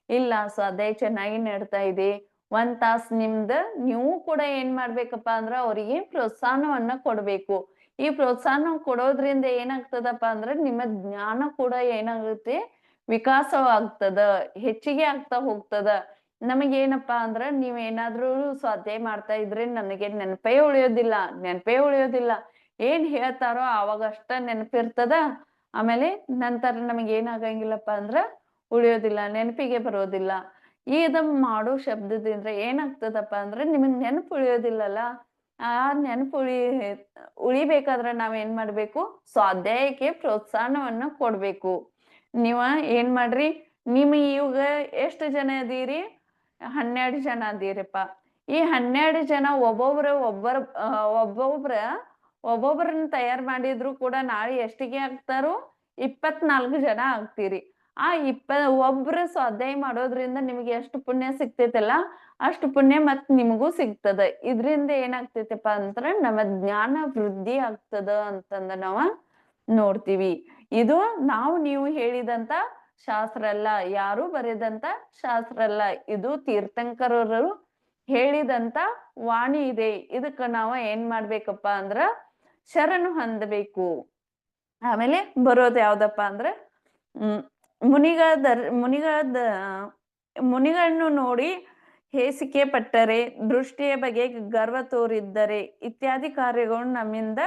ಇಲ್ಲ ಸ್ವಾಧ್ಯಾಯ ಚೆನ್ನಾಗಿ ನಡ್ತಾ ಇದೆ, 1 ತಾಸ್ ನಿಮ್ದ ನೀವು ಕೂಡ ಏನ್ ಮಾಡ್ಬೇಕಪ್ಪ ಅಂದ್ರ ಅವರಿಗೆ ಪ್ರೋತ್ಸಾಹವನ್ನ ಕೊಡ್ಬೇಕು. ಈ ಪ್ರೋತ್ಸಾಹ ಕೊಡೋದ್ರಿಂದ ಏನಾಗ್ತದಪ್ಪ ಅಂದ್ರ ನಿಮ್ಮ ಜ್ಞಾನ ಕೂಡ ಏನಾಗುತ್ತೆ, ವಿಕಾಸವಾಗ್ತದ, ಹೆಚ್ಚಿಗೆ ಆಗ್ತಾ ಹೋಗ್ತದ. ನಮಗೇನಪ್ಪಾ ಅಂದ್ರ ನೀವ್ ಏನಾದ್ರೂ ಸ್ವಾಧ್ಯಾಯ ಮಾಡ್ತಾ ಇದ್ರೆ ನನಗೆ ನೆನಪೇ ಉಳಿಯೋದಿಲ್ಲ ಏನ್ ಹೇಳ್ತಾರೋ ಅವಾಗ ಅಷ್ಟ ನೆನಪಿರ್ತದ. ಆಮೇಲೆ ನಂತರ ನಮಗ್ ಏನಾಗಂಗಿಲ್ಲಪ್ಪ ಅಂದ್ರ ಉಳಿಯೋದಿಲ್ಲ, ನೆನಪಿಗೆ ಬರೋದಿಲ್ಲ. ಇದನ್ನ ಮಾಡೋ ಶಬ್ದದಿಂದ ಏನಾಗ್ತದಪ್ಪ ಅಂದ್ರ ನಿಮಗ್ ನೆನಪು ಉಳಿಯೋದಿಲ್ಲಲ್ಲ. ಆ ನೆನಪು ಉಳಿಬೇಕಾದ್ರ ನಾವ್ ಏನ್ ಮಾಡ್ಬೇಕು, ಸ್ವಾಧ್ಯಾಯಕ್ಕೆ ಪ್ರೋತ್ಸಾಹವನ್ನ ಕೊಡ್ಬೇಕು. ನೀವ ಏನ್ ಮಾಡ್ರಿ, ನಿಮ್ ಇವಾಗ ಎಷ್ಟು ಜನ ಅದೀರಿ, 12 ಜನ ಅದೀರಪ್ಪ. ಈ 12 ಜನ ಒಬ್ಬೊಬ್ರನ್ನ ತಯಾರ್ ಮಾಡಿದ್ರು ಕೂಡ ನಾಳೆ ಎಷ್ಟಿಗೆ ಆಗ್ತಾರೋ 24 ಜನ ಆಗ್ತೀರಿ. ಆ ಒಬ್ರು ಸ್ವಾಧ್ಯಾಯ ಮಾಡೋದ್ರಿಂದ ನಿಮ್ಗೆ ಎಷ್ಟು ಪುಣ್ಯ ಸಿಗ್ತೈತಲ್ಲ ಅಷ್ಟು ಪುಣ್ಯ ಮತ್ ನಿಮಗೂ ಸಿಗ್ತದ. ಇದ್ರಿಂದ ಏನಾಗ್ತೈತಪ್ಪ ಅಂದ್ರ ನಮ್ಮ ಜ್ಞಾನ ವೃದ್ಧಿ ಆಗ್ತದ ಅಂತಂದ ನಾವ ನೋಡ್ತೀವಿ. ಇದು ನೀವು ಹೇಳಿದಂತ ಶಾಸ್ತ್ರ ಅಲ್ಲ, ಯಾರು ಬರೆದಂತ ಶಾಸ್ತ್ರ ಅಲ್ಲ, ಇದು ತೀರ್ಥಂಕರರು ಹೇಳಿದಂತ ವಾಣಿ ಇದೆ. ಇದಕ್ಕ ನಾವ ಏನ್ ಮಾಡ್ಬೇಕಪ್ಪ ಅಂದ್ರ ಶರಣು ಹೊಂದಬೇಕು. ಆಮೇಲೆ ಬರೋದು ಯಾವ್ದಪ್ಪ ಅಂದ್ರ ಮುನಿಗಳನ್ನು ನೋಡಿ ಹೇಸಿಕೆ ಪಟ್ಟರೆ, ದೃಷ್ಟಿಯ ಬಗ್ಗೆ ಗರ್ವ ತೋರಿದ್ದರೆ, ಇತ್ಯಾದಿ ಕಾರ್ಯಗಳು ನಮ್ಮಿಂದ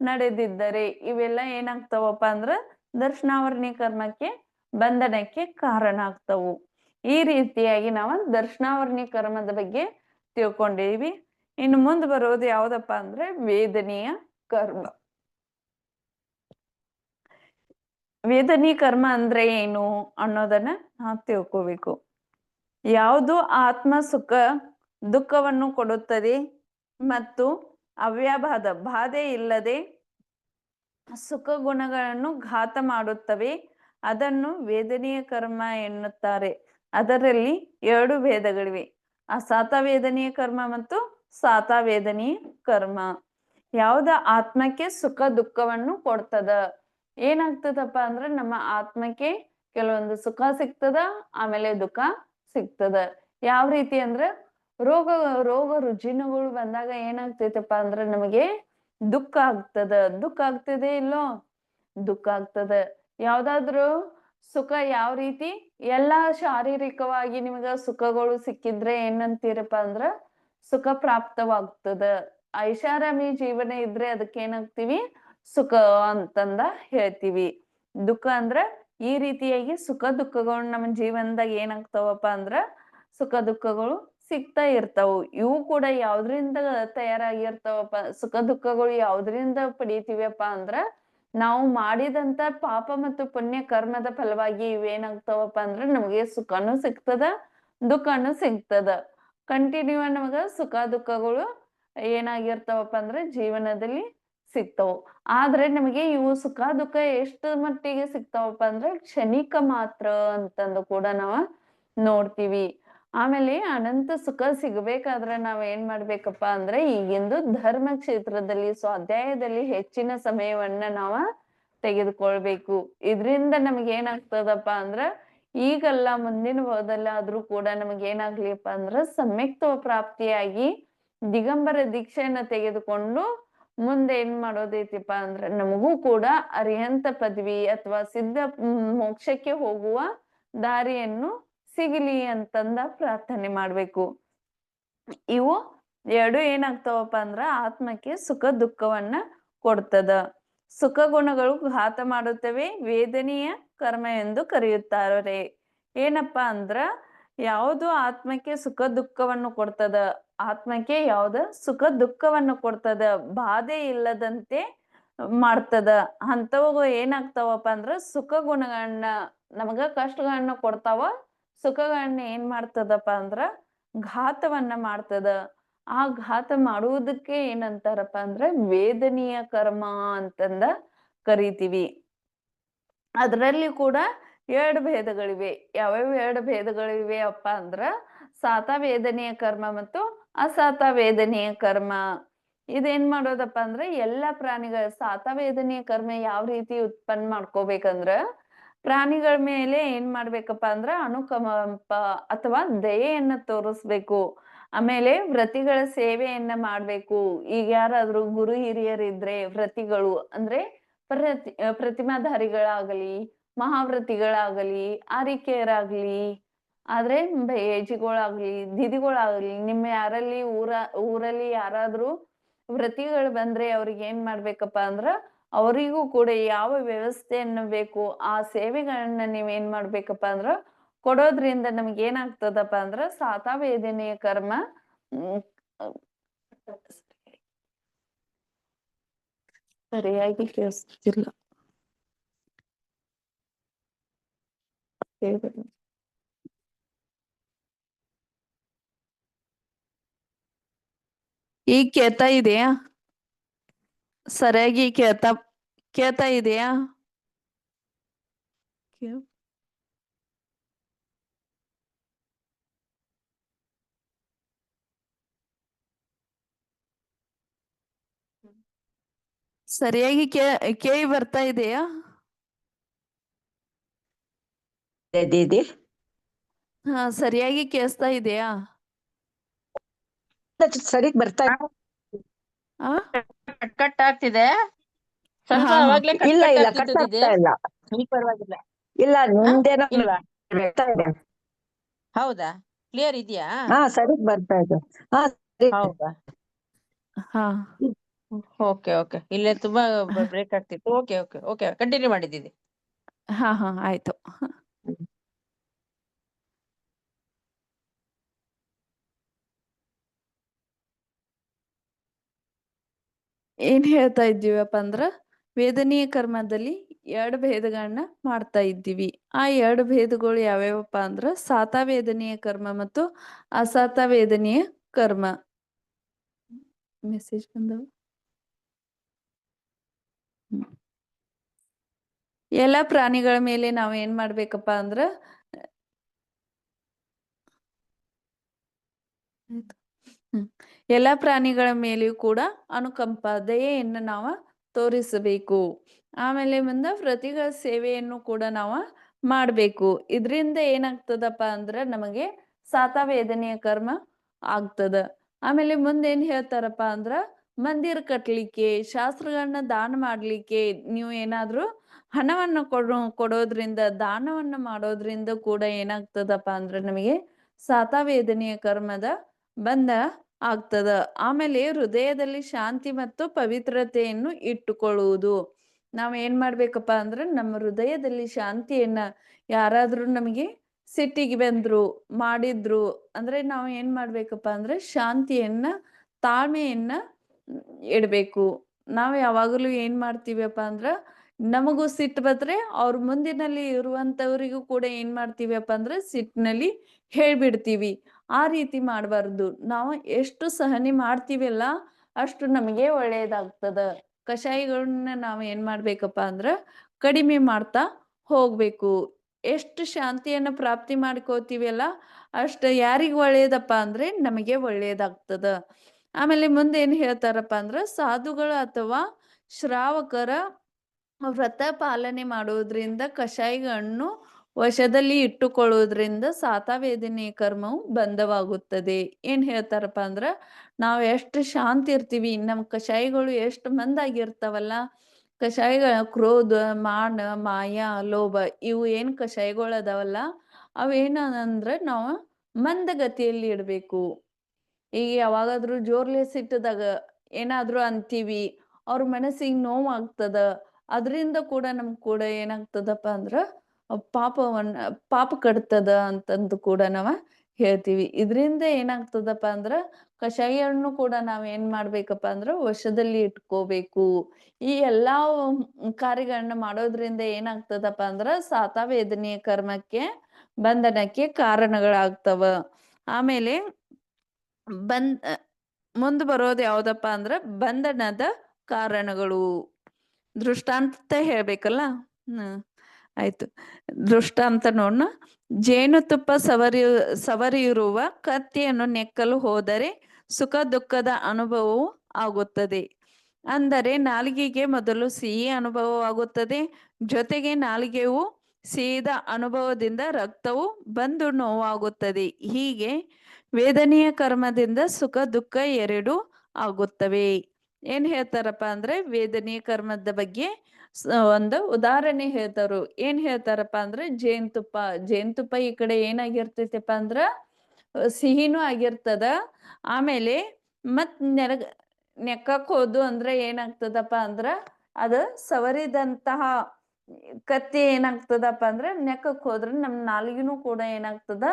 ನಡೆದಿದ್ದರೆ ಇವೆಲ್ಲ ಏನಾಗ್ತಾವಪ್ಪ ಅಂದ್ರ ದರ್ಶನಾವರ್ಣಿ ಕರ್ಮಕ್ಕೆ ಬಂಧನಕ್ಕೆ ಕಾರಣ ಆಗ್ತಾವು. ಈ ರೀತಿಯಾಗಿ ನಾವು ದರ್ಶನಾವರ್ಣಿ ಕರ್ಮದ ಬಗ್ಗೆ ತಿಳ್ಕೊಂಡಿವಿ. ಇನ್ನು ಮುಂದೆ ಬರೋದು ಯಾವ್ದಪ್ಪ ಅಂದ್ರೆ ವೇದನೀಯ ಕರ್ಮ. ವೇದನೀಯ ಕರ್ಮ ಅಂದ್ರೆ ಏನು ಅನ್ನೋದನ್ನ ನಾವು ತಿಳ್ಕೋಬೇಕು. ಯಾವುದು ಆತ್ಮ ಸುಖ ದುಃಖವನ್ನು ಕೊಡುತ್ತದೆ ಮತ್ತು ಅವ್ಯಾಬಾಧ ಬಾಧೆ ಇಲ್ಲದೆ ಸುಖ ಗುಣಗಳನ್ನು ಘಾತ ಮಾಡುತ್ತವೆ, ಅದನ್ನು ವೇದನೀಯ ಕರ್ಮ ಎನ್ನುತ್ತಾರೆ. ಅದರಲ್ಲಿ 2 ಭೇದಗಳಿವೆ, ಅಸಾತ ವೇದನೀಯ ಕರ್ಮ ಮತ್ತು ಸಾತ ವೇದನೀಯ ಕರ್ಮ. ಯಾವ್ದ ಆತ್ಮಕ್ಕೆ ಸುಖ ದುಃಖವನ್ನು ಕೊಡ್ತದ, ಏನಾಗ್ತದಪ್ಪ ಅಂದ್ರ ನಮ್ಮ ಆತ್ಮಕ್ಕೆ ಕೆಲವೊಂದು ಸುಖ ಸಿಗ್ತದ, ಆಮೇಲೆ ದುಃಖ ಸಿಗ್ತದ. ಯಾವ ರೀತಿ ಅಂದ್ರ ರೋಗ ರುಜಿನಗಳು ಬಂದಾಗ ಏನಾಗ್ತೈತಪ್ಪ ಅಂದ್ರ ನಮಗೆ ದುಃಖ ಆಗ್ತದ. ದುಃಖ ಆಗ್ತದೆ ಇಲ್ಲೋ? ದುಃಖ ಆಗ್ತದ. ಯಾವ್ದಾದ್ರು ಸುಖ ಯಾವ ರೀತಿ? ಎಲ್ಲಾ ಶಾರೀರಿಕವಾಗಿ ನಿಮ್ಗ ಸುಖಗಳು ಸಿಕ್ಕಿದ್ರೆ ಏನಂತೀರಪ್ಪ ಅಂದ್ರ ಸುಖ ಪ್ರಾಪ್ತವಾಗ್ತದ. ಐಷಾರಾಮಿ ಜೀವನ ಇದ್ರೆ ಅದಕ್ಕೆ ಏನಾಗ್ತೀವಿ? ಸುಖ ಅಂತಂದ ಹೇಳ್ತೀವಿ. ದುಃಖ ಅಂದ್ರ ಈ ರೀತಿಯಾಗಿ ಸುಖ ದುಃಖಗಳು ನಮ್ಮ ಜೀವನದಾಗ ಏನಾಗ್ತಾವಪ್ಪ ಅಂದ್ರ ಸುಖ ದುಃಖಗಳು ಸಿಗ್ತಾ ಇರ್ತಾವು. ಇವು ಕೂಡ ಯಾವ್ದ್ರಿಂದ ತಯಾರಾಗಿರ್ತಾವಪ್ಪ? ಸುಖ ದುಃಖಗಳು ಯಾವ್ದ್ರಿಂದ ಪಡಿತೀವಪ್ಪ ಅಂದ್ರ ನಾವು ಮಾಡಿದಂತ ಪಾಪ ಮತ್ತು ಪುಣ್ಯ ಕರ್ಮದ ಫಲವಾಗಿ ಇವೇನಾಗ್ತಾವಪ್ಪ ಅಂದ್ರ ನಮಗೆ ಸುಖನೂ ಸಿಗ್ತದ, ದುಃಖನೂ ಸಿಗ್ತದ. ಕಂಟಿನ್ಯೂ ನಮಗ ಸುಖ ದುಃಖಗಳು ಏನಾಗಿರ್ತಾವಪ್ಪ ಅಂದ್ರೆ ಜೀವನದಲ್ಲಿ ಸಿಗ್ತಾವು. ಆದ್ರೆ ನಮಗೆ ಇವು ಸುಖ ದುಃಖ ಎಷ್ಟು ಮಟ್ಟಿಗೆ ಸಿಗ್ತಾವಪ್ಪ ಅಂದ್ರೆ ಕ್ಷಣಿಕ ಮಾತ್ರ ಅಂತಂದು ಕೂಡ ನಾವ ನೋಡ್ತೀವಿ. ಆಮೇಲೆ ಅನಂತ ಸುಖ ಸಿಗ್ಬೇಕಾದ್ರೆ ನಾವ್ ಏನ್ ಮಾಡ್ಬೇಕಪ್ಪ ಅಂದ್ರೆ ಈಗಿಂದು ಧರ್ಮ ಕ್ಷೇತ್ರದಲ್ಲಿ ಸ್ವಾಧ್ಯಾಯದಲ್ಲಿ ಹೆಚ್ಚಿನ ಸಮಯವನ್ನ ನಾವ ತೆಗೆದುಕೊಳ್ಬೇಕು. ಇದ್ರಿಂದ ನಮ್ಗೆ ಏನಾಗ್ತದಪ್ಪ ಅಂದ್ರ ಈಗಲ್ಲ ಮುಂದಿನ ಹೋದಲ್ಲಾದ್ರೂ ಕೂಡ ನಮ್ಗೆ ಏನಾಗ್ಲಿಪ್ಪ ಅಂದ್ರ ಸಮ್ಯಕ್ತ್ವ ಪ್ರಾಪ್ತಿಯಾಗಿ ದಿಗಂಬರ ದೀಕ್ಷೆಯನ್ನ ತೆಗೆದುಕೊಂಡು ಮುಂದೆ ಏನ್ ಮಾಡೋದೈತಿಪ್ಪ ಅಂದ್ರ ನಮಗೂ ಕೂಡ ಅರಿಹಂತ ಪದವಿ ಅಥವಾ ಸಿದ್ಧ ಮೋಕ್ಷಕ್ಕೆ ಹೋಗುವ ದಾರಿಯನ್ನು ಸಿಗಲಿ ಅಂತಂದ ಪ್ರಾರ್ಥನೆ ಮಾಡ್ಬೇಕು. ಇವು ಎರಡು ಏನಾಗ್ತಾವಪ್ಪ ಅಂದ್ರ ಆತ್ಮಕ್ಕೆ ಸುಖ ದುಃಖವನ್ನ ಕೊಡ್ತದ. ಸುಖ ಗುಣಗಳು ಘಾತ ಮಾಡುತ್ತವೆ, ವೇದನೀಯ ಕರ್ಮ ಎಂದು ಕರೆಯುತ್ತಾರೆ. ಏನಪ್ಪಾ ಅಂದ್ರ ಯಾವುದು ಆತ್ಮಕ್ಕೆ ಸುಖ ದುಃಖವನ್ನು ಕೊಡ್ತದ, ಆತ್ಮಕ್ಕೆ ಯಾವ್ದ ಸುಖ ದುಃಖವನ್ನು ಕೊಡ್ತದ, ಬಾಧೆ ಇಲ್ಲದಂತೆ ಮಾಡ್ತದ ಅಂತವು ಏನಾಗ್ತಾವಪ್ಪ ಅಂದ್ರ ಸುಖ ಗುಣಗಳನ್ನ ನಮಗ ಕಷ್ಟಗಳನ್ನ ಕೊಡ್ತಾವ. ಸುಖಗಳನ್ನ ಏನ್ ಮಾಡ್ತದಪ್ಪ ಅಂದ್ರ ಘಾತವನ್ನ ಮಾಡ್ತದ. ಆ ಘಾತ ಮಾಡುವುದಕ್ಕೆ ಏನಂತಾರಪ್ಪ ಅಂದ್ರ ವೇದನೀಯ ಕರ್ಮ ಅಂತಂದ ಕರಿತೀವಿ. ಅದರಲ್ಲಿ ಕೂಡ 2 ಭೇದಗಳಿವೆ. ಯಾವ್ಯಾವ 2 ಭೇದಗಳಿವೆ ಅಪ್ಪ ಅಂದ್ರ ಸಾತ ವೇದನೀಯ ಕರ್ಮ ಮತ್ತು ಅಸಾತ ವೇದನೀಯ ಕರ್ಮ. ಇದೇನ್ ಮಾಡೋದಪ್ಪ ಅಂದ್ರೆ ಎಲ್ಲಾ ಪ್ರಾಣಿಗಳ ಸಾತ ವೇದನೀಯ ಕರ್ಮ ಯಾವ ರೀತಿ ಉತ್ಪನ್ನ ಮಾಡ್ಕೋಬೇಕಂದ್ರ ಪ್ರಾಣಿಗಳ ಮೇಲೆ ಏನ್ ಮಾಡ್ಬೇಕಪ್ಪ ಅಂದ್ರ ಅನುಕಂಪ ಅಥವಾ ದಯೆಯನ್ನ ತೋರಿಸ್ಬೇಕು. ಆಮೇಲೆ ವ್ರತಿಗಳ ಸೇವೆಯನ್ನ ಮಾಡ್ಬೇಕು. ಈಗ ಯಾರಾದ್ರೂ ಗುರು ಹಿರಿಯರಿದ್ರೆ ವ್ರತಿಗಳು ಅಂದ್ರೆ ಪ್ರತಿಮಾಧಾರಿಗಳಾಗಲಿ, ಮಹಾವ್ರತಿಗಳಾಗಲಿ, ಆರಿಕೆಯರಾಗ್ಲಿ, ಆದ್ರೆ ಬೇಜಿಗಳಾಗ್ಲಿ, ದಿದಿಗಳಾಗ್ಲಿ, ನಿಮ್ಮ ಯಾರಲ್ಲಿ ಊರಲ್ಲಿ ಯಾರಾದ್ರೂ ವ್ರತಿಗಳು ಬಂದ್ರೆ ಅವ್ರಿಗೆ ಏನ್ ಮಾಡ್ಬೇಕಪ್ಪ ಅಂದ್ರ ಅವರಿಗೂ ಕೂಡ ಯಾವ ವ್ಯವಸ್ಥೆಯನ್ನು ಬೇಕು ಆ ಸೇವೆಗಳನ್ನ ನೀವೇನ್ ಮಾಡ್ಬೇಕಪ್ಪ ಅಂದ್ರ ಕೊಡೋದ್ರಿಂದ ನಮ್ಗೆ ಏನಾಗ್ತದಪ್ಪ ಅಂದ್ರ ಸಾತ ವೇದನೆಯ ಕರ್ಮ ಸರಿಯಾಗಿ ಕೇಳಿಸ್ತಿಲ್ಲ. ಈಗ ಕೇಳ್ತಾ ಇದೆಯಾ? ಸರಿಯಾಗಿ ಕೇಳ್ತಾ ಇದೆಯಾ? ಸರಿಯಾಗಿ ಕೇಳಿ ಬರ್ತಾ ಇದೆಯಾ? ಹಾ, ಸರಿಯಾಗಿ ಕೇಳಿಸ್ತಾ ಇದೆಯಾ? ಸರಿ ಬರ್ತಾ ಕಟ್ ಆಗ್ತಿದೆ ಸ್ವಲ್ಪ. ಅವಾಗ್ಲೇ ಇಲ್ಲ ಇಲ್ಲ ಕಟ್ ಆಗ್ತಾ ಇಲ್ಲ. ಪರವಾಗಿಲ್ಲ. ಇಲ್ಲ ನಿಮ್ದೇನೋ ಇಲ್ವಾ? ಬರ್ತಾ ಇದೆ. ಹೌದಾ? ಕ್ಲಿಯರ್ ಇದೆಯಾ? ಹಾ ಸರಿ ಬರ್ತಾ ಇದೆ. ಹಾ ಹೌದಾ? ಹಾ, ಓಕೆ ಓಕೆ. ಇಲ್ಲೇ ತುಂಬಾ ಬ್ರೇಕ್ ಆಗ್ತಿತ್ತು. ಓಕೆ ಓಕೆ ಓಕೆ ಕಂಟಿನ್ಯೂ ಮಾಡಿದ್ದೀವಿ. ಹಾ ಹಾ ಆಯ್ತು. ಏನ್ ಹೇಳ್ತಾ ಇದ್ದೀವಪ್ಪ ಅಂದ್ರ ವೇದನೀಯ ಕರ್ಮದಲ್ಲಿ 2 ಭೇದಗಳನ್ನ ಮಾಡ್ತಾ ಇದ್ದೀವಿ. ಆ 2 ಭೇದಗಳು ಯಾವ್ಯಾವಪ್ಪ ಅಂದ್ರ ಸಾತ ವೇದನೀಯ ಕರ್ಮ ಮತ್ತು ಅಸಾತ ವೇದನೀಯ ಕರ್ಮ. ಮೆಸೇಜ್ ಬಂದವ. ಎಲ್ಲ ಪ್ರಾಣಿಗಳ ಮೇಲೆ ನಾವ್ ಏನ್ ಮಾಡ್ಬೇಕಪ್ಪ ಅಂದ್ರ ಎಲ್ಲ ಪ್ರಾಣಿಗಳ ಮೇಲೆಯೂ ಕೂಡ ಅನುಕಂಪ ದಯೆಯನ್ನು ನಾವು ತೋರಿಸಬೇಕು. ಆಮೇಲೆ ವ್ರತಿಗಳ ಸೇವೆಯನ್ನು ಕೂಡ ನಾವು ಮಾಡ್ಬೇಕು. ಇದರಿಂದ ಏನಾಗ್ತದಪ್ಪ ಅಂದ್ರ ನಮಗೆ ಸಾತ ವೇದನೆಯ ಕರ್ಮ ಆಗ್ತದ. ಆಮೇಲೆ ಮುಂದೆ ಏನ್ ಹೇಳ್ತಾರಪ್ಪ ಅಂದ್ರ ಮಂದಿರ ಕಟ್ಟಲಿಕ್ಕೆ, ಶಾಸ್ತ್ರಗಳನ್ನ ದಾನ ಮಾಡ್ಲಿಕ್ಕೆ ನೀವು ಏನಾದ್ರೂ ಹಣವನ್ನ ಕೊಡೋದ್ರಿಂದ, ದಾನವನ್ನ ಮಾಡೋದ್ರಿಂದ ಕೂಡ ಏನಾಗ್ತದಪ್ಪ ಅಂದ್ರೆ ನಮಗೆ ಸಾತಾವೇದನೆಯ ಕರ್ಮದ ಬಂಧ ಆಗ್ತದ. ಆಮೇಲೆ ಹೃದಯದಲ್ಲಿ ಶಾಂತಿ ಮತ್ತು ಪವಿತ್ರತೆಯನ್ನು ಇಟ್ಟುಕೊಳ್ಳುವುದು. ನಾವ್ ಏನ್ ಮಾಡ್ಬೇಕಪ್ಪ ಅಂದ್ರೆ ನಮ್ಮ ಹೃದಯದಲ್ಲಿ ಶಾಂತಿಯನ್ನ, ಯಾರಾದ್ರೂ ನಮಗೆ ಸಿಟ್ಟಿಗೆ ಬಂದ್ರು ಮಾಡಿದ್ರು ಅಂದ್ರೆ ನಾವು ಏನ್ ಮಾಡ್ಬೇಕಪ್ಪ ಅಂದ್ರೆ ಶಾಂತಿಯನ್ನ, ತಾಳ್ಮೆಯನ್ನ ಇಡ್ಬೇಕು. ನಾವು ಯಾವಾಗಲೂ ಏನ್ ಮಾಡ್ತೀವಪ್ಪ ಅಂದ್ರ ನಮಗೂ ಸಿಟ್ಟು ಬಂದ್ರೆ ಅವ್ರ ಮುಂದಿನಲ್ಲಿ ಇರುವಂತವ್ರಿಗೂ ಕೂಡ ಏನ್ ಮಾಡ್ತೀವಪ್ಪ ಅಂದ್ರೆ ಸಿಟ್ಟಿನಲ್ಲಿ ಹೇಳ್ಬಿಡ್ತೀವಿ. ಆ ರೀತಿ ಮಾಡಬಾರ್ದು. ನಾವು ಎಷ್ಟು ಸಹನೆ ಮಾಡ್ತೀವಲ್ಲ ಅಷ್ಟು ನಮಗೆ ಒಳ್ಳೇದಾಗ್ತದ. ಕಷಾಯಗಳನ್ನ ನಾವು ಏನ್ ಮಾಡ್ಬೇಕಪ್ಪ ಅಂದ್ರ ಕಡಿಮೆ ಮಾಡ್ತಾ ಹೋಗ್ಬೇಕು. ಎಷ್ಟು ಶಾಂತಿಯನ್ನ ಪ್ರಾಪ್ತಿ ಮಾಡ್ಕೋತೀವಲ್ಲ ಅಷ್ಟು ಯಾರಿಗ್ ಒಳ್ಳೇದಪ್ಪ ಅಂದ್ರೆ ನಮಗೆ ಒಳ್ಳೇದಾಗ್ತದ. ಆಮೇಲೆ ಮುಂದೆ ಏನ್ ಹೇಳ್ತಾರಪ್ಪ ಅಂದ್ರ ಸಾಧುಗಳು ಅಥವಾ ಶ್ರಾವಕರ ವ್ರತ ಪಾಲನೆ ಮಾಡುವುದರಿಂದ, ಕಷಾಯಗಳನ್ನು ವಶದಲ್ಲಿ ಇಟ್ಟುಕೊಳ್ಳುವುದರಿಂದ ಸಾತಾವೇದನೆಯ ಕರ್ಮವು ಬಂಧವಾಗುತ್ತದೆ. ಏನ್ ಹೇಳ್ತಾರಪ್ಪ ಅಂದ್ರ ನಾವ್ ಎಷ್ಟು ಶಾಂತಿ ಇರ್ತೀವಿ, ನಮ್ ಕಷಾಯಗಳು ಎಷ್ಟು ಮಂದಾಗಿರ್ತಾವಲ್ಲ, ಕಷಾಯಗಳ ಕ್ರೋಧ, ಮಾನ, ಮಾಯ, ಲೋಭ ಇವು ಏನ್ ಕಷಾಯಗಳು ಅದಾವಲ್ಲ ಅವೇನಂದ್ರ ನಾವು ಮಂದಗತಿಯಲ್ಲಿ ಇಡ್ಬೇಕು. ಈಗ ಯಾವಾಗಾದ್ರೂ ಜೋರ್ಲೆ ಸಿಟ್ಟದಾಗ ಏನಾದ್ರೂ ಅಂತೀವಿ, ಅವ್ರ ಮನಸ್ಸಿಗೆ ನೋವಾಗ್ತದ, ಅದರಿಂದ ಕೂಡ ನಮ್ಗ್ ಕೂಡ ಏನಾಗ್ತದಪ್ಪ ಅಂದ್ರ ಪಾಪ ಕಟ್ತದ ಅಂತಂದು ಕೂಡ ನಾವ ಹೇಳ್ತೀವಿ. ಇದರಿಂದ ಏನಾಗ್ತದಪ್ಪ ಅಂದ್ರ ಕಷಾಯವನ್ನು ಕೂಡ ನಾವ್ ಏನ್ ಮಾಡ್ಬೇಕಪ್ಪ ಅಂದ್ರ ವಶದಲ್ಲಿ ಇಟ್ಕೋಬೇಕು. ಈ ಎಲ್ಲಾ ಕಾರ್ಯಗಳನ್ನ ಮಾಡೋದ್ರಿಂದ ಏನಾಗ್ತದಪ್ಪ ಅಂದ್ರ ಸಾತಾವೇದನೆಯ ಕರ್ಮಕ್ಕೆ, ಬಂಧನಕ್ಕೆ ಕಾರಣಗಳಾಗ್ತವ. ಆಮೇಲೆ ಮುಂದೆ ಬರೋದು ಯಾವ್ದಪ್ಪ ಅಂದ್ರ ಬಂಧನದ ಕಾರಣಗಳು. ದೃಷ್ಟಾಂತ ಹೇಳ್ಬೇಕಲ್ಲ. ಆಯ್ತು, ದೃಷ್ಟಾಂತ ನೋಡೋಣ. ಜೇನುತುಪ್ಪ ಸವರಿಯಿರುವ ಕತ್ತಿಯನ್ನು ನೆಕ್ಕಲು ಹೋದರೆ ಸುಖ ದುಃಖದ ಅನುಭವವು ಆಗುತ್ತದೆ. ಅಂದರೆ ನಾಲಿಗೆಗೆ ಮೊದಲು ಸಿಹಿ ಅನುಭವವಾಗುತ್ತದೆ, ಜೊತೆಗೆ ನಾಲಿಗೆಯು ಸಿಹಿದ ಅನುಭವದಿಂದ ರಕ್ತವು ಬಂದು ನೋವಾಗುತ್ತದೆ. ಹೀಗೆ ವೇದನೆಯ ಕರ್ಮದಿಂದ ಸುಖ ದುಃಖ ಎರಡೂ ಆಗುತ್ತವೆ. ಏನ್ ಹೇಳ್ತಾರಪ್ಪ ಅಂದ್ರೆ ವೇದನೆಯ ಕರ್ಮದ ಬಗ್ಗೆ ಒಂದು ಉದಾಹರಣೆ ಹೇಳ್ತಾರು. ಏನ್ ಹೇಳ್ತಾರಪ್ಪ ಅಂದ್ರೆ ಜೇನುತುಪ್ಪ ಈ ಕಡೆ ಏನಾಗಿರ್ತೈತಪ್ಪ ಅಂದ್ರ ಸಿಹಿನೂ ಆಗಿರ್ತದ. ಆಮೇಲೆ ಮತ್ ನೆಕ್ಕಕ್ ಹೋದು ಅಂದ್ರೆ ಏನಾಗ್ತದಪ್ಪ ಅಂದ್ರ ಅದ ಸವರಿದಂತಹ ಕತ್ತಿ ಏನಾಗ್ತದಪ್ಪ ಅಂದ್ರೆ ನೆಕ್ಕಕ್ ಹೋದ್ರೆ ನಮ್ ನಾಲಿಗೆನೂ ಕೂಡ ಏನಾಗ್ತದ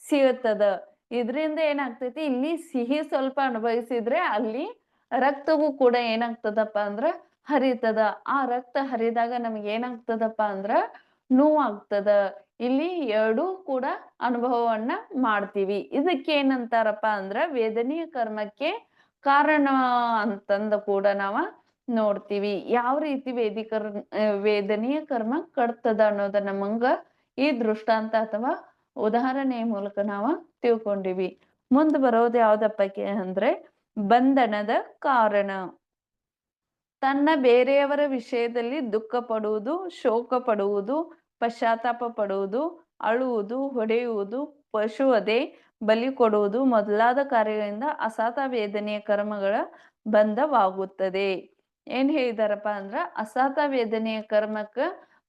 ಸಿಗುತ್ತದ. ಇದ್ರಿಂದ ಏನಾಗ್ತೈತಿ, ಇಲ್ಲಿ ಸಿಹಿ ಸ್ವಲ್ಪ ಅನುಭವಿಸಿದ್ರೆ ಅಲ್ಲಿ ರಕ್ತವೂ ಕೂಡ ಏನಾಗ್ತದಪ್ಪ ಅಂದ್ರ ಹರಿತದ. ಆ ರಕ್ತ ಹರಿದಾಗ ನಮ್ಗೆ ಏನಾಗ್ತದಪ್ಪ ಅಂದ್ರ ನೋವಾಗ್ತದ. ಇಲ್ಲಿ ಎರಡೂ ಕೂಡ ಅನುಭವವನ್ನ ಮಾಡ್ತೀವಿ. ಇದಕ್ಕೆ ಏನಂತಾರಪ್ಪ ಅಂದ್ರ ವೇದನೆಯ ಕರ್ಮಕ್ಕೆ ಕಾರಣ ಅಂತಂದ ಕೂಡ ನಾವ ನೋಡ್ತೀವಿ. ಯಾವ ರೀತಿ ವೇದನೆಯ ಕರ್ಮ ಕಟ್ತದ ಅನ್ನೋದ ನಮಂಗ ಈ ದೃಷ್ಟಾಂತ ಅಥವಾ ಉದಾಹರಣೆಯ ಮೂಲಕ ನಾವು ತಿಳ್ಕೊಂಡಿವಿ. ಮುಂದೆ ಬರೋದು ಯಾವ್ದಪ್ಪ ಅಂದ್ರೆ ಬಂಧನದ ಕಾರಣ. ತನ್ನ ಬೇರೆಯವರ ವಿಷಯದಲ್ಲಿ ದುಃಖ ಪಡುವುದು, ಶೋಕ ಪಡುವುದು, ಪಶ್ಚಾತ್ತಾಪ ಪಡುವುದು, ಅಳುವುದು, ಹೊಡೆಯುವುದು, ಪಶುವಧೆ, ಬಲಿ ಕೊಡುವುದು ಮೊದಲಾದ ಕಾರ್ಯಗಳಿಂದ ಅಸಾತ ವೇದನೆಯ ಕರ್ಮಗಳ ಬಂಧವಾಗುತ್ತದೆ. ಏನ್ ಹೇಳಿದಾರಪ್ಪ ಅಂದ್ರ ಅಸಾತ ವೇದನೆಯ ಕರ್ಮಕ್ಕ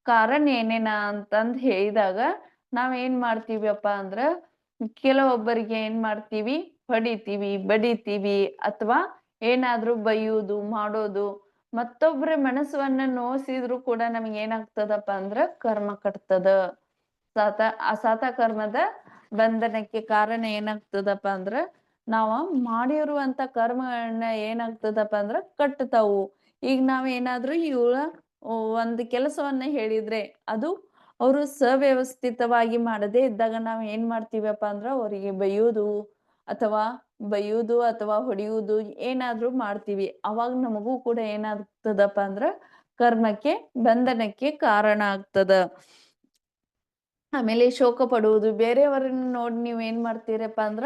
ಕಾರಣ ಏನೇನ ಅಂತಂದ್ ಹೇಳಿದಾಗ ನಾವ್ ಏನ್ ಮಾಡ್ತೀವಪ್ಪ ಅಂದ್ರ ಕೆಲವೊಬ್ಬರಿಗೆ ಏನ್ ಮಾಡ್ತೀವಿ, ಹೊಡಿತೀವಿ, ಬಡಿತೀವಿ, ಅಥವಾ ಏನಾದ್ರೂ ಬೈಯುವುದು ಮಾಡೋದು, ಮತ್ತೊಬ್ಬರ ಮನಸ್ಸನ್ನ ನೋಯಿಸಿದ್ರು ಕೂಡ ನಮ್ಗೆ ಏನಾಗ್ತದಪ್ಪ ಅಂದ್ರ ಕರ್ಮ ಕಟ್ತದ. ಅಸಾತ ಕರ್ಮದ ಬಂಧನಕ್ಕೆ ಕಾರಣ ಏನಾಗ್ತದಪ್ಪ ಅಂದ್ರ ನಾವ ಮಾಡಿರುವಂತ ಕರ್ಮಗಳನ್ನ ಏನಾಗ್ತದಪ್ಪ ಅಂದ್ರ ಕಟ್ತಾವು. ಈಗ ನಾವ್ ಏನಾದ್ರೂ ಇವಳ ಒಂದು ಕೆಲಸವನ್ನ ಹೇಳಿದ್ರೆ ಅದು ಅವರು ಸವ್ಯವಸ್ಥಿತವಾಗಿ ಮಾಡದೇ ಇದ್ದಾಗ ನಾವ್ ಏನ್ ಮಾಡ್ತೀವಪ್ಪ ಅಂದ್ರ ಅವರಿಗೆ ಬೈಯುವುದು ಅಥವಾ ಹೊಡೆಯುವುದು ಏನಾದ್ರೂ ಮಾಡ್ತೀವಿ. ಅವಾಗ ನಮಗೂ ಕೂಡ ಏನಾಗ್ತದಪ್ಪ ಅಂದ್ರ ಕರ್ಮಕ್ಕೆ ಬಂಧನಕ್ಕೆ ಕಾರಣ ಆಗ್ತದ. ಆಮೇಲೆ ಶೋಕ ಪಡುವುದು, ಬೇರೆಯವರನ್ನ ನೋಡಿ ನೀವ್ ಏನ್ ಮಾಡ್ತೀರಪ್ಪ ಅಂದ್ರ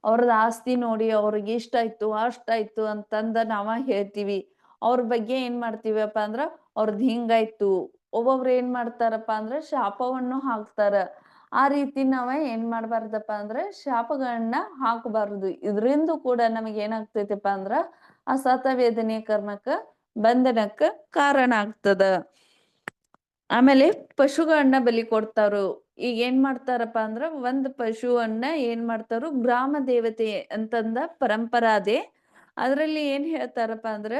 ಅವ್ರದ್ ಆಸ್ತಿ ನೋಡಿ ಅವ್ರಿಗೆ ಇಷ್ಟಾಯ್ತು ಅಷ್ಟಾಯ್ತು ಅಂತಂದ ನಾವ ಹೇಳ್ತೀವಿ. ಅವ್ರ ಬಗ್ಗೆ ಏನ್ ಮಾಡ್ತೀವಪ್ಪ ಅಂದ್ರ ಅವ್ರದ್ ಹಿಂಗಾಯ್ತು. ಒಬ್ಬೊಬ್ರು ಏನ್ ಮಾಡ್ತಾರಪ್ಪ ಅಂದ್ರ ಶಾಪವನ್ನು ಹಾಕ್ತಾರ. ಆ ರೀತಿ ನಾವ ಏನ್ ಮಾಡ್ಬಾರ್ದಪ್ಪ ಅಂದ್ರ ಶಾಪಗಳನ್ನ ಹಾಕಬಾರದು. ಇದ್ರಿಂದ ಕೂಡ ನಮಗ್ ಏನಾಗ್ತೈತಪ್ಪ ಅಂದ್ರ ಅಸತ ವೇದನೆಯ ಕರ್ಮಕ್ಕ ಬಂಧನಕ್ಕ ಕಾರಣ ಆಗ್ತದ. ಆಮೇಲೆ ಪಶುಗಳನ್ನ ಬಲಿ ಕೊಡ್ತಾರು. ಈಗ ಏನ್ ಮಾಡ್ತಾರಪ್ಪ ಅಂದ್ರ ಒಂದ್ ಪಶುವನ್ನ ಏನ್ ಮಾಡ್ತಾರು ಗ್ರಾಮ ದೇವತೆ ಅಂತಂದ ಪರಂಪರಾ ಅದೇ. ಅದ್ರಲ್ಲಿ ಏನ್ ಹೇಳ್ತಾರಪ್ಪ ಅಂದ್ರ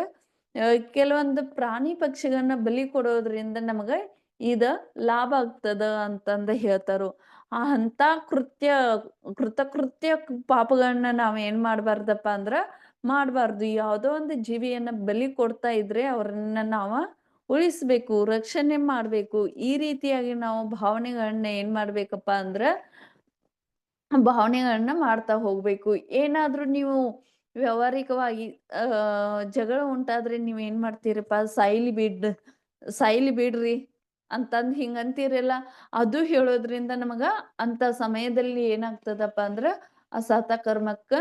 ಕೆಲವೊಂದು ಪ್ರಾಣಿ ಪಕ್ಷಿಗಳನ್ನ ಬಲಿ ಕೊಡೋದ್ರಿಂದ ನಮಗ ಇದ ಲಾಭ ಆಗ್ತದ ಅಂತಂದ ಹೇಳ್ತಾರು. ಅಂತ ಕೃತಕೃತ್ಯ ಪಾಪಗಳನ್ನ ನಾವ್ ಏನ್ ಮಾಡ್ಬಾರ್ದಪ್ಪ ಅಂದ್ರ ಮಾಡ್ಬಾರ್ದು. ಯಾವ್ದೋ ಒಂದು ಜೀವಿಯನ್ನ ಬಲಿ ಕೊಡ್ತಾ ಇದ್ರೆ ಅವ್ರನ್ನ ನಾವ ಉಳಿಸ್ಬೇಕು, ರಕ್ಷಣೆ ಮಾಡ್ಬೇಕು. ಈ ರೀತಿಯಾಗಿ ನಾವು ಭಾವನೆಗಳನ್ನ ಏನ್ ಮಾಡ್ಬೇಕಪ್ಪ ಅಂದ್ರ ಭಾವನೆಗಳನ್ನ ಮಾಡ್ತಾ ಹೋಗ್ಬೇಕು. ಏನಾದ್ರೂ ನೀವು ವ್ಯವಹಾರಿಕವಾಗಿ ಜಗಳ ಉಂಟಾದ್ರೆ ನೀವ್ ಏನ್ ಮಾಡ್ತೀರಪ್ಪ, ಸಾಯ್ಲಿ ಬಿಡ್ರಿ ಅಂತಂದ್ ಹಿಂಗಂತೀರಲ್ಲ, ಅದು ಹೇಳೋದ್ರಿಂದ ನಮಗ ಅಂತ ಸಮಯದಲ್ಲಿ ಏನಾಗ್ತದಪ್ಪ ಅಂದ್ರ ಅಸತ ಕರ್ಮಕ್ಕ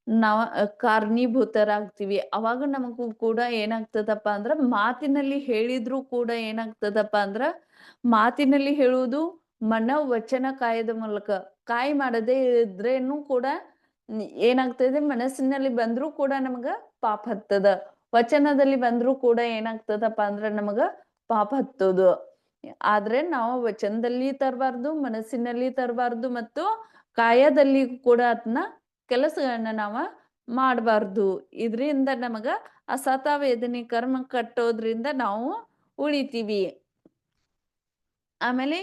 ನಾವ ಕಾರಣೀಭೂತರಾಗ್ತೀವಿ. ಅವಾಗ ನಮಗೂ ಕೂಡ ಏನಾಗ್ತದಪ್ಪ ಅಂದ್ರ ಮಾತಿನಲ್ಲಿ ಹೇಳಿದ್ರು ಕೂಡ ಏನಾಗ್ತದಪ್ಪ ಅಂದ್ರ ಮಾತಿನಲ್ಲಿ ಹೇಳುವುದು ವಚನ ಕಾಯದ ಮೂಲಕ, ಕಾಯಿ ಮಾಡದೇ ಇದ್ರೇನು ಕೂಡ ಏನಾಗ್ತದೆ, ಮನಸ್ಸಿನಲ್ಲಿ ಬಂದ್ರೂ ಕೂಡ ನಮಗ ಪಾಪ ಹತ್ತದ. ವಚನದಲ್ಲಿ ಬಂದ್ರೂ ಕೂಡ ಏನಾಗ್ತದಪ್ಪ ಅಂದ್ರ ನಮಗ ಪಾಪ ಹತ್ತೋದು. ಆದ್ರೆ ನಾವು ವಚನದಲ್ಲಿ ತರಬಾರ್ದು, ಮನಸ್ಸಿನಲ್ಲಿ ತರಬಾರ್ದು, ಮತ್ತು ಕಾಯದಲ್ಲಿ ಕೂಡ ಅದನ್ನ ಕೆಲಸಗಳನ್ನ ನಾವ ಮಾಡಬಾರ್ದು. ಇದರಿಂದ ನಮಗ ಅಸತ ವೇದನೆ ಕರ್ಮ ಕಟ್ಟೋದ್ರಿಂದ ನಾವು ಉಳಿತೀವಿ. ಆಮೇಲೆ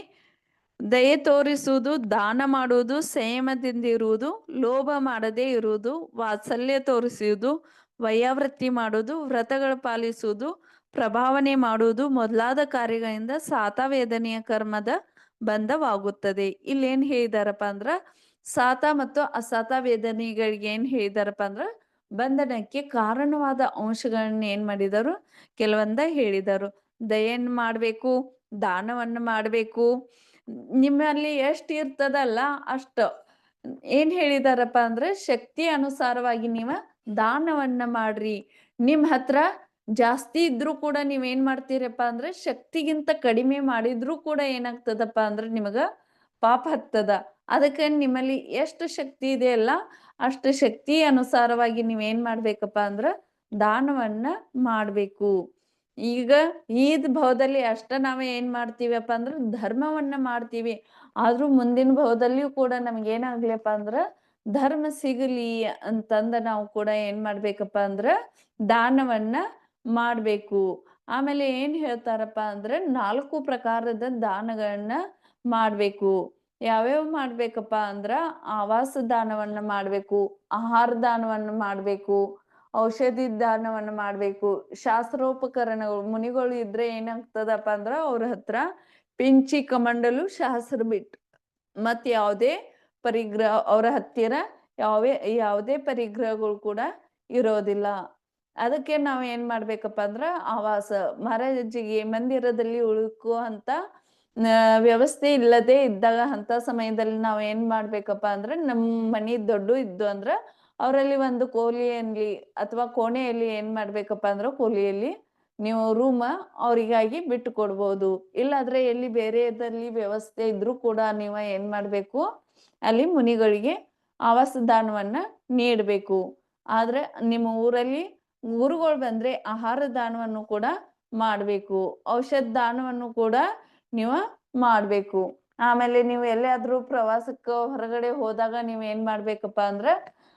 ದಯೆ ತೋರಿಸುವುದು, ದಾನ ಮಾಡುವುದು, ಸಂಯಮದಿಂದ ಇರುವುದು, ಲೋಭ ಮಾಡದೇ ಇರುವುದು, ವಾತ್ಸಲ್ಯ ತೋರಿಸುವುದು, ವೈಯಾವೃತ್ತಿ ಮಾಡುವುದು, ವ್ರತಗಳು ಪಾಲಿಸುವುದು, ಪ್ರಭಾವನೆ ಮಾಡುವುದು ಮೊದಲಾದ ಕಾರ್ಯಗಳಿಂದ ಸಾತ ವೇದನೆಯ ಕರ್ಮದ ಬಂಧವಾಗುತ್ತದೆ. ಇಲ್ಲೇನ್ ಹೇಳಿದಾರಪ್ಪ ಅಂದ್ರ ಸಾತ ಮತ್ತು ಅಸಾತ ವೇದನೆಗಳಿಗೆ ಏನ್ ಹೇಳಿದಾರಪ್ಪ ಅಂದ್ರ ಬಂಧನಕ್ಕೆ ಕಾರಣವಾದ ಅಂಶಗಳನ್ನ ಏನ್ ಮಾಡಿದರು, ಕೆಲವೊಂದ ಹೇಳಿದರು. ದಯೆಯನ್ನು ಮಾಡ್ಬೇಕು, ದಾನವನ್ನ ಮಾಡ್ಬೇಕು, ನಿಮ್ಮಲ್ಲಿ ಎಷ್ಟು ಇರ್ತದಲ್ಲ ಅಷ್ಟ ಏನ್ ಹೇಳಿದಾರಪ್ಪ ಅಂದ್ರೆ ಶಕ್ತಿ ಅನುಸಾರವಾಗಿ ನೀವ ದಾನವನ್ನ ಮಾಡ್ರಿ. ನಿಮ್ ಹತ್ರ ಜಾಸ್ತಿ ಇದ್ರೂ ಕೂಡ ನೀವ್ ಏನ್ ಮಾಡ್ತೀರಪ್ಪ ಅಂದ್ರೆ ಶಕ್ತಿಗಿಂತ ಕಡಿಮೆ ಮಾಡಿದ್ರೂ ಕೂಡ ಏನಾಗ್ತದಪ್ಪ ಅಂದ್ರೆ ನಿಮಗ ಪಾಪ ಹತ್ತದ. ಅದಕ್ಕೆ ನಿಮ್ಮಲ್ಲಿ ಎಷ್ಟು ಶಕ್ತಿ ಇದೆ ಅಲ್ಲ ಅಷ್ಟು ಶಕ್ತಿ ಅನುಸಾರವಾಗಿ ನೀವೇನ್ ಮಾಡ್ಬೇಕಪ್ಪ ಅಂದ್ರ ದಾನವನ್ನ ಮಾಡ್ಬೇಕು. ಈಗ ಈದ್ ಭಾವದಲ್ಲಿ ಅಷ್ಟ ನಾವೇ ಏನ್ ಮಾಡ್ತೀವಪ್ಪ ಅಂದ್ರ ಧರ್ಮವನ್ನ ಮಾಡ್ತೀವಿ. ಆದ್ರೂ ಮುಂದಿನ ಭಾವದಲ್ಲಿಯೂ ಕೂಡ ನಮ್ಗೇನಾಗ್ಲಿಪ್ಪ ಅಂದ್ರ ಧರ್ಮ ಸಿಗಲಿ ಅಂತಂದ ನಾವು ಕೂಡ ಏನ್ ಮಾಡ್ಬೇಕಪ್ಪ ಅಂದ್ರ ದಾನವನ್ನ ಮಾಡ್ಬೇಕು. ಆಮೇಲೆ ಏನ್ ಹೇಳ್ತಾರಪ್ಪ ಅಂದ್ರೆ 4 ಪ್ರಕಾರದ ದಾನಗಳನ್ನ ಮಾಡ್ಬೇಕು. ಯಾವ್ಯಾವ ಮಾಡ್ಬೇಕಪ್ಪ ಅಂದ್ರ ಆವಾಸ ದಾನವನ್ನ ಮಾಡ್ಬೇಕು, ಆಹಾರ ದಾನವನ್ನ ಮಾಡ್ಬೇಕು, ಔಷಧಿ ದಾನವನ್ನ ಮಾಡ್ಬೇಕು, ಶಾಸ್ತ್ರೋಪಕರಣಗಳು ಮುನಿಗಳು ಇದ್ರೆ ಏನಾಗ್ತದಪ್ಪ ಅಂದ್ರ ಅವ್ರ ಹತ್ರ ಪಿಂಚಿ ಕಮಂಡಲು ಶಾಸ್ತ್ರ ಬಿಟ್ಟು ಮತ್ ಯಾವುದೇ ಪರಿಗ್ರಹ ಅವರ ಹತ್ತಿರ ಯಾವುದೇ ಪರಿಗ್ರಹಗಳು ಕೂಡ ಇರೋದಿಲ್ಲ. ಅದಕ್ಕೆ ನಾವ್ ಏನ್ ಮಾಡ್ಬೇಕಪ್ಪ ಅಂದ್ರ ಆವಾಸ ಮಹಾರಾಜಿಗೆ ಮಂದಿರದಲ್ಲಿ ಉಳ್ಕುವಂತ ವ್ಯವಸ್ಥೆ ಇಲ್ಲದೆ ಇದ್ದಾಗ ಅಂತ ಸಮಯದಲ್ಲಿ ನಾವ್ ಏನ್ ಮಾಡ್ಬೇಕಪ್ಪ ಅಂದ್ರ ನಮ್ ಮನಿ ದೊಡ್ಡ ಇದ್ದು ಅಂದ್ರ ಅವರಲ್ಲಿ ಒಂದು ಕೋಲಿಯಲ್ಲಿ ಅಥವಾ ಕೋಣೆಯಲ್ಲಿ ಏನ್ ಮಾಡ್ಬೇಕಪ್ಪ ಅಂದ್ರ ಕೋಲಿಯಲ್ಲಿ ನೀವು ರೂಮ ಅವರಿಗಾಗಿ ಬಿಟ್ಟು ಕೊಡ್ಬೋದು. ಇಲ್ಲಾದ್ರೆ ಎಲ್ಲಿ ಬೇರೆದಲ್ಲಿ ವ್ಯವಸ್ಥೆ ಇದ್ರೂ ಕೂಡ ನೀವ ಏನ್ ಮಾಡ್ಬೇಕು, ಅಲ್ಲಿ ಮುನಿಗಳಿಗೆ ಆವಾಸ ದಾನವನ್ನ ನೀಡ್ಬೇಕು. ಆದ್ರೆ ನಿಮ್ಮ ಊರಲ್ಲಿ ಗುರುಗಳು ಬಂದ್ರೆ ಆಹಾರ ದಾನವನ್ನು ಕೂಡ ಮಾಡ್ಬೇಕು, ಔಷಧ ದಾನವನ್ನು ಕೂಡ ನೀವು ಮಾಡ್ಬೇಕು. ಆಮೇಲೆ ನೀವು ಎಲ್ಲಾದ್ರೂ ಪ್ರವಾಸಕ್ಕ ಹೊರಗಡೆ ಹೋದಾಗ ನೀವ್ ಏನ್ ಮಾಡ್ಬೇಕಪ್ಪ ಅಂದ್ರ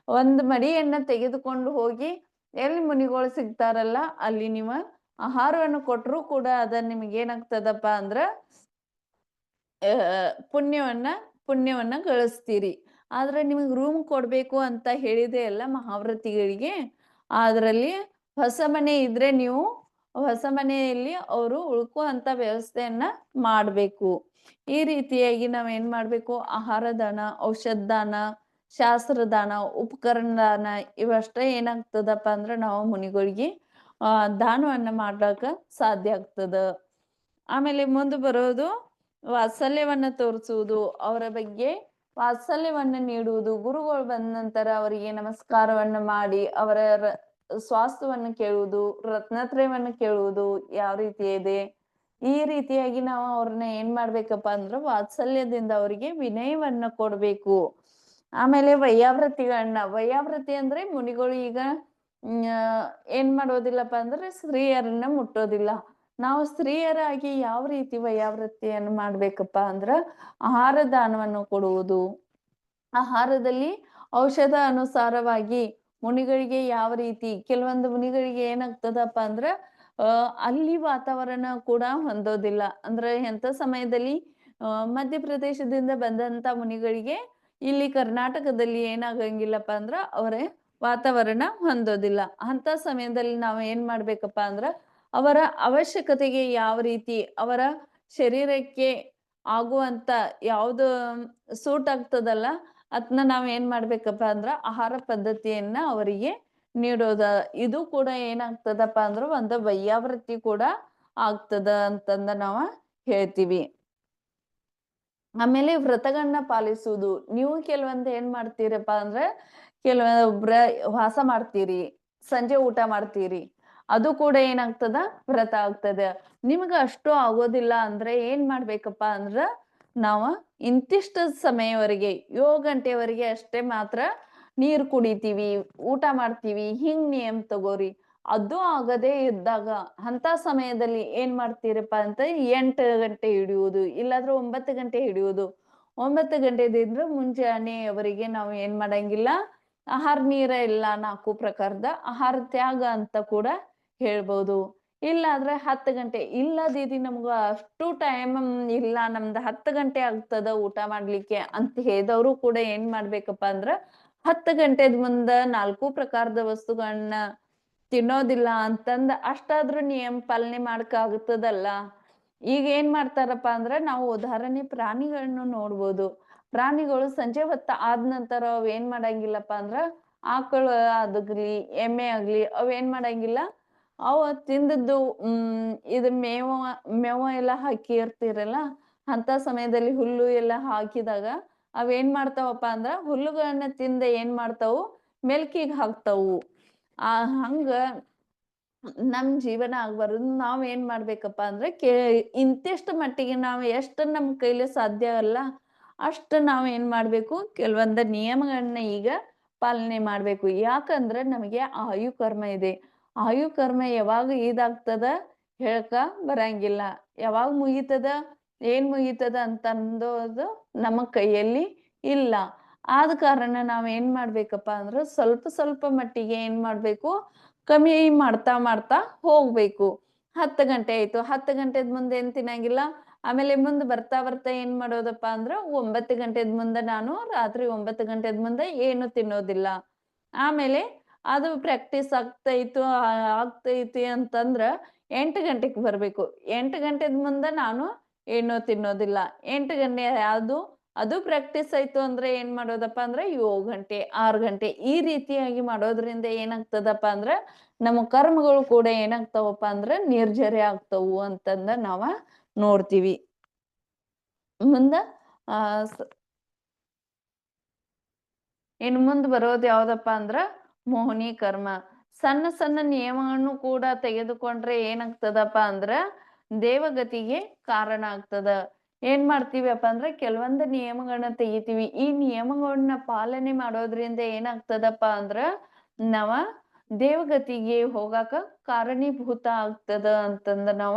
ಒಂದ್ ಮಡಿಯನ್ನ ತೆಗೆದುಕೊಂಡು ಹೋಗಿ ಎಲ್ಲಿ ಮುನಿಗಳು ಸಿಗ್ತಾರಲ್ಲ ಅಲ್ಲಿ ನೀವು ಆಹಾರವನ್ನು ಕೊಟ್ಟರು ಕೂಡ ಅದ ನಿಮ್ಗೆ ಏನಾಗ್ತದಪ್ಪ ಅಂದ್ರ ಪುಣ್ಯವನ್ನ ಗಳಿಸ್ತೀರಿ. ಆದ್ರೆ ನಿಮಗ್ ರೂಮ್ ಕೊಡ್ಬೇಕು ಅಂತ ಹೇಳಿದೆ ಅಲ್ಲ ಮಹಾವ್ರತಿಗಳಿಗೆ, ಅದ್ರಲ್ಲಿ ಹೊಸ ಮನೆ ಇದ್ರೆ ನೀವು ಹೊಸ ಮನೆಯಲ್ಲಿ ಅವರು ಉಳ್ಕುವಂತ ವ್ಯವಸ್ಥೆಯನ್ನ ಮಾಡ್ಬೇಕು. ಈ ರೀತಿಯಾಗಿ ನಾವ್ ಏನ್ ಮಾಡ್ಬೇಕು, ಆಹಾರ ದಾನ, ಔಷಧ ದಾನ, ಶಾಸ್ತ್ರ ದಾನ, ಉಪಕರಣ ದಾನ ಇವಷ್ಟೇ ಏನಾಗ್ತದಪ್ಪ ಅಂದ್ರ ನಾವು ಮುನಿಗಳಿಗೆ ದಾನವನ್ನ ಮಾಡ್ಲಾಕ ಸಾಧ್ಯ ಆಗ್ತದ. ಆಮೇಲೆ ಮುಂದೆ ಬರೋದು ವಾತ್ಸಲ್ಯವನ್ನ ತೋರಿಸುವುದು, ಅವರ ಬಗ್ಗೆ ವಾತ್ಸಲ್ಯವನ್ನ ನೀಡುವುದು. ಗುರುಗಳು ಬಂದ ನಂತರ ಅವರಿಗೆ ನಮಸ್ಕಾರವನ್ನ ಮಾಡಿ ಅವರ ಸ್ವಾಸ್ಥ್ಯವನ್ನ ಕೇಳುವುದು, ರತ್ನತ್ರಯವನ್ನ ಕೇಳುವುದು ಯಾವ ರೀತಿ ಇದೆ, ಈ ರೀತಿಯಾಗಿ ನಾವು ಅವ್ರನ್ನ ಏನ್ ಮಾಡ್ಬೇಕಪ್ಪ ಅಂದ್ರ ವಾತ್ಸಲ್ಯದಿಂದ ಅವರಿಗೆ ವಿನಯವನ್ನ ಕೊಡ್ಬೇಕು. ಆಮೇಲೆ ವೈಯಾವೃತ್ತಿ ಅಂದ್ರೆ ಮುನಿಗಳು ಈಗ ಏನ್ ಮಾಡೋದಿಲ್ಲಪ್ಪ ಅಂದ್ರೆ ಸ್ತ್ರೀಯರನ್ನ ಮುಟ್ಟೋದಿಲ್ಲ. ನಾವು ಸ್ತ್ರೀಯರಾಗಿ ಯಾವ ರೀತಿ ವೈಯಾವೃತ್ತಿಯನ್ನು ಮಾಡ್ಬೇಕಪ್ಪ ಅಂದ್ರ ಆಹಾರ ದಾನವನ್ನು ಕೊಡುವುದು. ಆಹಾರದಲ್ಲಿ ಔಷಧ ಅನುಸಾರವಾಗಿ ಮುನಿಗಳಿಗೆ ಯಾವ ರೀತಿ ಕೆಲವೊಂದು ಮುನಿಗಳಿಗೆ ಏನಾಗ್ತದಪ್ಪ ಅಂದ್ರ ಅಲ್ಲಿ ವಾತಾವರಣ ಕೂಡ ಹೊಂದೋದಿಲ್ಲ. ಅಂದ್ರೆ ಎಂಥ ಸಮಯದಲ್ಲಿ ಮಧ್ಯಪ್ರದೇಶದಿಂದ ಬಂದಂತ ಮುನಿಗಳಿಗೆ ಇಲ್ಲಿ ಕರ್ನಾಟಕದಲ್ಲಿ ಏನಾಗಂಗಿಲ್ಲಪ್ಪ ಅಂದ್ರ ಅವರೇ ವಾತಾವರಣ ಹೊಂದೋದಿಲ್ಲ. ಅಂತ ಸಮಯದಲ್ಲಿ ನಾವು ಏನ್ ಮಾಡ್ಬೇಕಪ್ಪ ಅಂದ್ರ ಅವರ ಅವಶ್ಯಕತೆಗೆ ಯಾವ ರೀತಿ ಅವರ ಶರೀರಕ್ಕೆ ಆಗುವಂತ ಯಾವ್ದು ಸೂಟ್ ಆಗ್ತದಲ್ಲ ಅದ್ನ ನಾವ್ ಏನ್ ಮಾಡ್ಬೇಕಪ್ಪ ಅಂದ್ರ ಆಹಾರ ಪದ್ಧತಿಯನ್ನ ಅವರಿಗೆ ನೀಡೋದ. ಇದು ಕೂಡ ಏನಾಗ್ತದಪ್ಪ ಅಂದ್ರ ಒಂದು ವೈಯಾವೃತ್ತಿ ಕೂಡ ಆಗ್ತದ ಅಂತಂದ ನಾವ ಹೇಳ್ತೀವಿ. ಆಮೇಲೆ ವ್ರತಗಳನ್ನ ಪಾಲಿಸುವುದು. ನೀವು ಕೆಲವೊಂದ್ ಏನ್ ಮಾಡ್ತೀರಪ್ಪ ಅಂದ್ರೆ ಕೆಲವೊಬ್ರ ವಾಸ ಮಾಡ್ತೀರಿ, ಸಂಜೆ ಊಟ ಮಾಡ್ತೀರಿ, ಅದು ಕೂಡ ಏನಾಗ್ತದ ವ್ರತ ಆಗ್ತದ. ನಿಮ್ಗ ಅಷ್ಟು ಆಗೋದಿಲ್ಲ ಅಂದ್ರೆ ಏನ್ ಮಾಡ್ಬೇಕಪ್ಪ ಅಂದ್ರ ನಾವ ಇಂತಿಷ್ಟ ಸಮಯವರೆಗೆ 7 ಗಂಟೆವರೆಗೆ ಅಷ್ಟೇ ಮಾತ್ರ ನೀರ್ ಕುಡಿತೀವಿ, ಊಟ ಮಾಡ್ತೀವಿ, ಹಿಂಗ್ ನಿಯಮ ತಗೋರಿ. ಅದು ಆಗದೇ ಇದ್ದಾಗ ಅಂತ ಸಮಯದಲ್ಲಿ ಏನ್ ಮಾಡ್ತೀರಪ್ಪ ಅಂತ 8 ಗಂಟೆ ಹಿಡಿಯುವುದು, ಇಲ್ಲಾಂದ್ರೆ 9 ಗಂಟೆ ಹಿಡಿಯುವುದು. 9 ಗಂಟೆದಿಂದ ಮುಂಜಾನೆಯವರೆಗೆ ನಾವು ಏನ್ ಮಾಡಂಗಿಲ್ಲ, ಆಹಾರ ನೀರ ಇಲ್ಲ 4 ಪ್ರಕಾರದ ಆಹಾರ ತ್ಯಾಗ ಅಂತ ಕೂಡ ಹೇಳ್ಬೋದು. ಇಲ್ಲಾಂದ್ರೆ 10 ಗಂಟೆ ಇಲ್ಲ ದೀದಿ ನಮ್ಗ ಅಷ್ಟು ಟೈಮ್ ಇಲ್ಲ, ನಮ್ದು 10 ಗಂಟೆ ಆಗ್ತದ ಊಟ ಮಾಡ್ಲಿಕ್ಕೆ ಅಂತ ಹೇಳಿದವರು ಕೂಡ ಏನ್ ಮಾಡ್ಬೇಕಪ್ಪ ಅಂದ್ರ 10 ಗಂಟೆದ್ ಮುಂದ 4 ಪ್ರಕಾರದ ವಸ್ತುಗಳನ್ನ ತಿನ್ನೋದಿಲ್ಲ ಅಂತಂದ ಅಷ್ಟಾದ್ರೂ ನಿಯಮ ಪಾಲನೆ ಮಾಡಕ್ ಆಗ್ತದಲ್ಲ. ಈಗ ಏನ್ ಮಾಡ್ತಾರಪ್ಪ ಅಂದ್ರ ನಾವು ಉದಾಹರಣೆ ಪ್ರಾಣಿಗಳನ್ನು ನೋಡ್ಬೋದು. ಪ್ರಾಣಿಗಳು ಸಂಜೆ ಹೊತ್ತ ಆದ ನಂತರ ಅವ್ ಏನ್ ಮಾಡಂಗಿಲ್ಲಪ್ಪ ಅಂದ್ರ ಆಕಳು ಅದಾಗ್ಲಿ ಎಮ್ಮೆ ಆಗ್ಲಿ ಅವ್ ಏನ್ ಮಾಡಂಗಿಲ್ಲ, ಅವ ತಿಂದದ್ದು ಇದು ಮೇವ ಎಲ್ಲ ಹಾಕಿರ್ತಿರಲ್ಲ ಅಂತ ಸಮಯದಲ್ಲಿ ಹುಲ್ಲು ಎಲ್ಲ ಹಾಕಿದಾಗ ಅವೇನ್ ಮಾಡ್ತಾವಪ್ಪ ಅಂದ್ರ ಹುಲ್ಲುಗಳನ್ನ ತಿಂದ ಏನ್ ಮಾಡ್ತಾವು ಮೆಲ್ಕಿಗ್ ಹಾಕ್ತಾವು. ಹಂಗ ನಮ್ ಜೀವನ ಆಗ್ಬಾರ್ದು. ನಾವ್ ಏನ್ ಮಾಡ್ಬೇಕಪ್ಪ ಅಂದ್ರೆ ಇಂತಿಷ್ಟ ಮಟ್ಟಿಗೆ ನಾವ್ ಎಷ್ಟು ನಮ್ ಕೈಲಿ ಸಾಧ್ಯ ಅಲ್ಲ ಅಷ್ಟು ನಾವ್ ಏನ್ ಮಾಡ್ಬೇಕು, ಕೆಲವೊಂದ ನಿಯಮಗಳನ್ನ ಈಗ ಪಾಲನೆ ಮಾಡ್ಬೇಕು. ಯಾಕಂದ್ರೆ ನಮಗೆ ಆಯು ಕರ್ಮ ಇದೆ. ಆಯು ಕರ್ಮ ಯಾವಾಗ ಇದಾಗ್ತದ ಹೇಳ್ಕ ಬರಂಗಿಲ್ಲ, ಯಾವಾಗ ಮುಗಿತದ ಏನ್ ಮುಗಿತದ ಅಂತ ಅಂದೋದು ನಮ್ಮ ಕೈಯಲ್ಲಿ ಇಲ್ಲ. ಆದ ಕಾರಣ ನಾವ್ ಏನ್ ಮಾಡ್ಬೇಕಪ್ಪ ಅಂದ್ರೆ ಸ್ವಲ್ಪ ಸ್ವಲ್ಪ ಮಟ್ಟಿಗೆ ಏನ್ ಮಾಡ್ಬೇಕು, ಕಮ್ಮಿ ಮಾಡ್ತಾ ಮಾಡ್ತಾ ಹೋಗ್ಬೇಕು. 10 ಗಂಟೆ ಆಯ್ತು, 10 ಗಂಟೆದ್ ಮುಂದೆ ಏನ್ ತಿನ್ನಂಗಿಲ್ಲ. ಆಮೇಲೆ ಮುಂದ್ ಬರ್ತಾ ಬರ್ತಾ ಏನ್ ಮಾಡೋದಪ್ಪ ಅಂದ್ರ 9 ಗಂಟೆದ್ ಮುಂದೆ ನಾನು ರಾತ್ರಿ 9 ಗಂಟೆದ್ ಮುಂದೆ ಏನು ತಿನ್ನೋದಿಲ್ಲ. ಆಮೇಲೆ ಅದು ಪ್ರಾಕ್ಟೀಸ್ ಆಗ್ತೈತಿ ಅಂತಂದ್ರ 8 ಗಂಟೆಗೆ ಬರ್ಬೇಕು. 8 ಗಂಟೆದ್ ಮುಂದೆ ನಾನು ಏನು ತಿನ್ನೋದಿಲ್ಲ. 8 ಗಂಟೆ ಅದು ಪ್ರಾಕ್ಟೀಸ್ ಆಯ್ತು ಅಂದ್ರೆ ಏನ್ ಮಾಡೋದಪ್ಪ ಅಂದ್ರೆ 7 ಗಂಟೆ 6 ಗಂಟೆ ಈ ರೀತಿಯಾಗಿ ಮಾಡೋದ್ರಿಂದ ಏನಾಗ್ತದಪ್ಪ ಅಂದ್ರ ನಮ್ಮ ಕರ್ಮಗಳು ಕೂಡ ಏನಾಗ್ತಾವಪ್ಪ ಅಂದ್ರ ನಿರ್ಜರೆ ಆಗ್ತಾವು ಅಂತಂದ ನಾವ ನೋಡ್ತೀವಿ. ಮುಂದ ಇನ್ನು ಮುಂದ್ ಬರೋದ್ ಯಾವ್ದಪ್ಪ ಅಂದ್ರ ಮೋಹಿನಿ ಕರ್ಮ. ಸಣ್ಣ ಸಣ್ಣ ನಿಯಮಗಳನ್ನು ಕೂಡ ತೆಗೆದುಕೊಂಡ್ರೆ ಏನಾಗ್ತದಪ್ಪ ಅಂದ್ರ ದೇವಗತಿಗೆ ಕಾರಣ ಆಗ್ತದ. ಏನ್ ಮಾಡ್ತೀವಪ್ಪ ಅಂದ್ರೆ ಕೆಲವೊಂದು ನಿಯಮಗಳನ್ನ ತೆಗಿತೀವಿ. ಈ ನಿಯಮಗಳನ್ನ ಪಾಲನೆ ಮಾಡೋದ್ರಿಂದ ಏನಾಗ್ತದಪ್ಪ ಅಂದ್ರ ನಾವ ದೇವಗತಿಗೆ ಹೋಗಾಕ ಕಾರಣೀಭೂತ ಆಗ್ತದ ಅಂತಂದ ನಾವ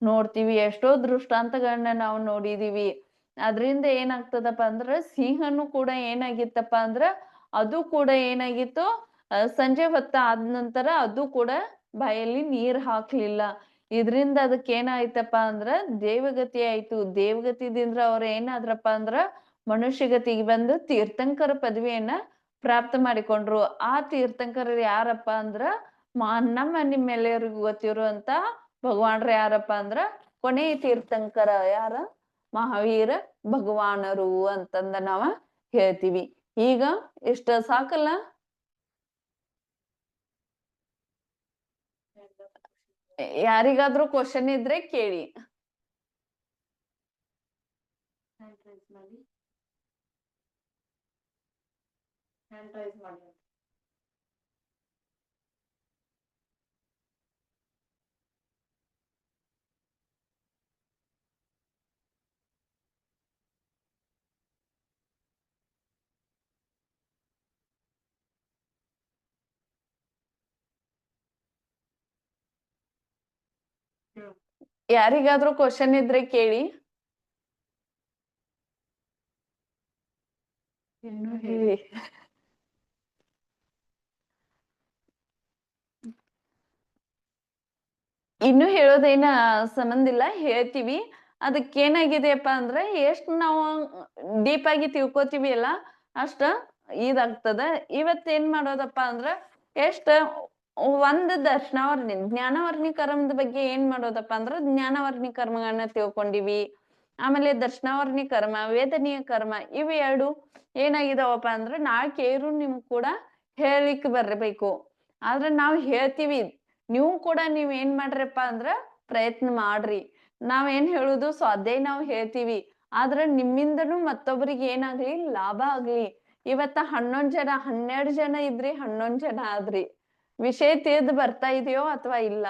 ನೋಡ್ತೀವಿ. ಎಷ್ಟೋ ದೃಷ್ಟಾಂತಗಳನ್ನ ನಾವು ನೋಡಿದೀವಿ. ಅದ್ರಿಂದ ಏನಾಗ್ತದಪ್ಪ ಅಂದ್ರ ಸಿಂಹನು ಕೂಡ ಏನಾಗಿತ್ತಪ್ಪ ಅಂದ್ರ ಅದು ಕೂಡ ಏನಾಗಿತ್ತು, ಸಂಜೆ ಹೊತ್ತ ಆದ ನಂತರ ಅದು ಕೂಡ ಬಾಯಲ್ಲಿ ನೀರ್ ಹಾಕ್ಲಿಲ್ಲ. ಇದ್ರಿಂದ ಅದಕ್ಕೆ ಏನಾಯ್ತಪ್ಪ ಅಂದ್ರ ದೇವಗತಿ ಆಯ್ತು. ದೇವಗತಿದಿಂದ ಅವ್ರ ಏನಾದ್ರಪ್ಪ ಅಂದ್ರ ಮನುಷ್ಯಗತಿಗೆ ಬಂದು ತೀರ್ಥಂಕರ ಪದವಿಯನ್ನ ಪ್ರಾಪ್ತ ಮಾಡಿಕೊಂಡ್ರು. ಆ ತೀರ್ಥಂಕರರು ಯಾರಪ್ಪ ಅಂದ್ರ ನಮ್ಮ ನಿಮ್ಮೆಲ್ಲರಿಗೂ ಗೊತ್ತಿರುವಂತ ಭಗವಾನ್ರ ಯಾರಪ್ಪ ಅಂದ್ರ ಕೊನೆಯ ತೀರ್ಥಂಕರ ಯಾರ, ಮಹಾವೀರ ಭಗವಾನರು ಅಂತಂದ ನಾವ ಹೇಳ್ತೀವಿ. ಈಗ ಇಷ್ಟ ಸಾಕಲ್ಲ. ಯಾರಿಗಾದ್ರೂ ಕ್ವಶನ್ ಇದ್ರೆ ಕೇಳಿ. ಯಾರಿಗಾದ್ರೂ ಕ್ವಶನ್ ಇದ್ರೆ ಕೇಳಿ. ಏನು ಹೇಳಿ. ಇನ್ನು ಹೇಳೋದೇನ ಸಂಬಂಧ ಇಲ್ಲ, ಹೇಳ್ತೀವಿ. ಅದಕ್ಕೇನಾಗಿದೆಯಪ್ಪ ಅಂದ್ರೆ ಎಷ್ಟ್ ನಾವು ಡೀಪ್ ಆಗಿ ತಿಳ್ಕೊತೀವಿ ಅಲ್ಲ ಅಷ್ಟ ಇದಾಗ್ತದ. ಇವತ್ತೇನ್ ಮಾಡೋದಪ್ಪ ಅಂದ್ರ ಎಷ್ಟ ಒಂದ್ ದರ್ಶನಾವರ್ಣಿ ಜ್ಞಾನವರ್ಣಿ ಕರ್ಮದ ಬಗ್ಗೆ ಏನ್ ಮಾಡೋದಪ್ಪ ಅಂದ್ರ ಜ್ಞಾನವರ್ಣಿ ಕರ್ಮಗಳನ್ನ ತಿಳ್ಕೊಂಡಿವಿ. ಆಮೇಲೆ ದರ್ಶನಾವರ್ಣಿ ಕರ್ಮ, ವೇದನೀಯ ಕರ್ಮ, ಇವ್ ಎರಡು ಏನಾಗಿದಾವಪ್ಪ ಅಂದ್ರ ನಾಳೆ ಕೇರು ನಿಮ್ ಕೂಡ ಹೇಳಿಕ್ ಬರ್ಬೇಕು. ಆದ್ರೆ ನಾವ್ ಹೇಳ್ತೀವಿ, ನೀವು ಕೂಡ ನೀವ್ ಏನ್ ಮಾಡ್ರಪ್ಪ ಅಂದ್ರ ಪ್ರಯತ್ನ ಮಾಡ್ರಿ. ನಾವ್ ಏನ್ ಹೇಳುದು ಸ್ವಾಧ್ಯಾಯ ನಾವ್ ಹೇಳ್ತೀವಿ, ಆದ್ರ ನಿಮ್ಮಿಂದನೂ ಮತ್ತೊಬ್ಬರಿಗೆ ಏನಾಗ್ಲಿ ಲಾಭ ಆಗ್ಲಿ. ಇವತ್ತ 11 ಜನ 12 ಜನ ಇದ್ರಿ, 11 ಜನ ಆದ್ರಿ. ವಿಷಯ ತಿಳಿದು ಬರ್ತಾ ಇದೆಯೋ ಅಥವಾ ಇಲ್ಲ?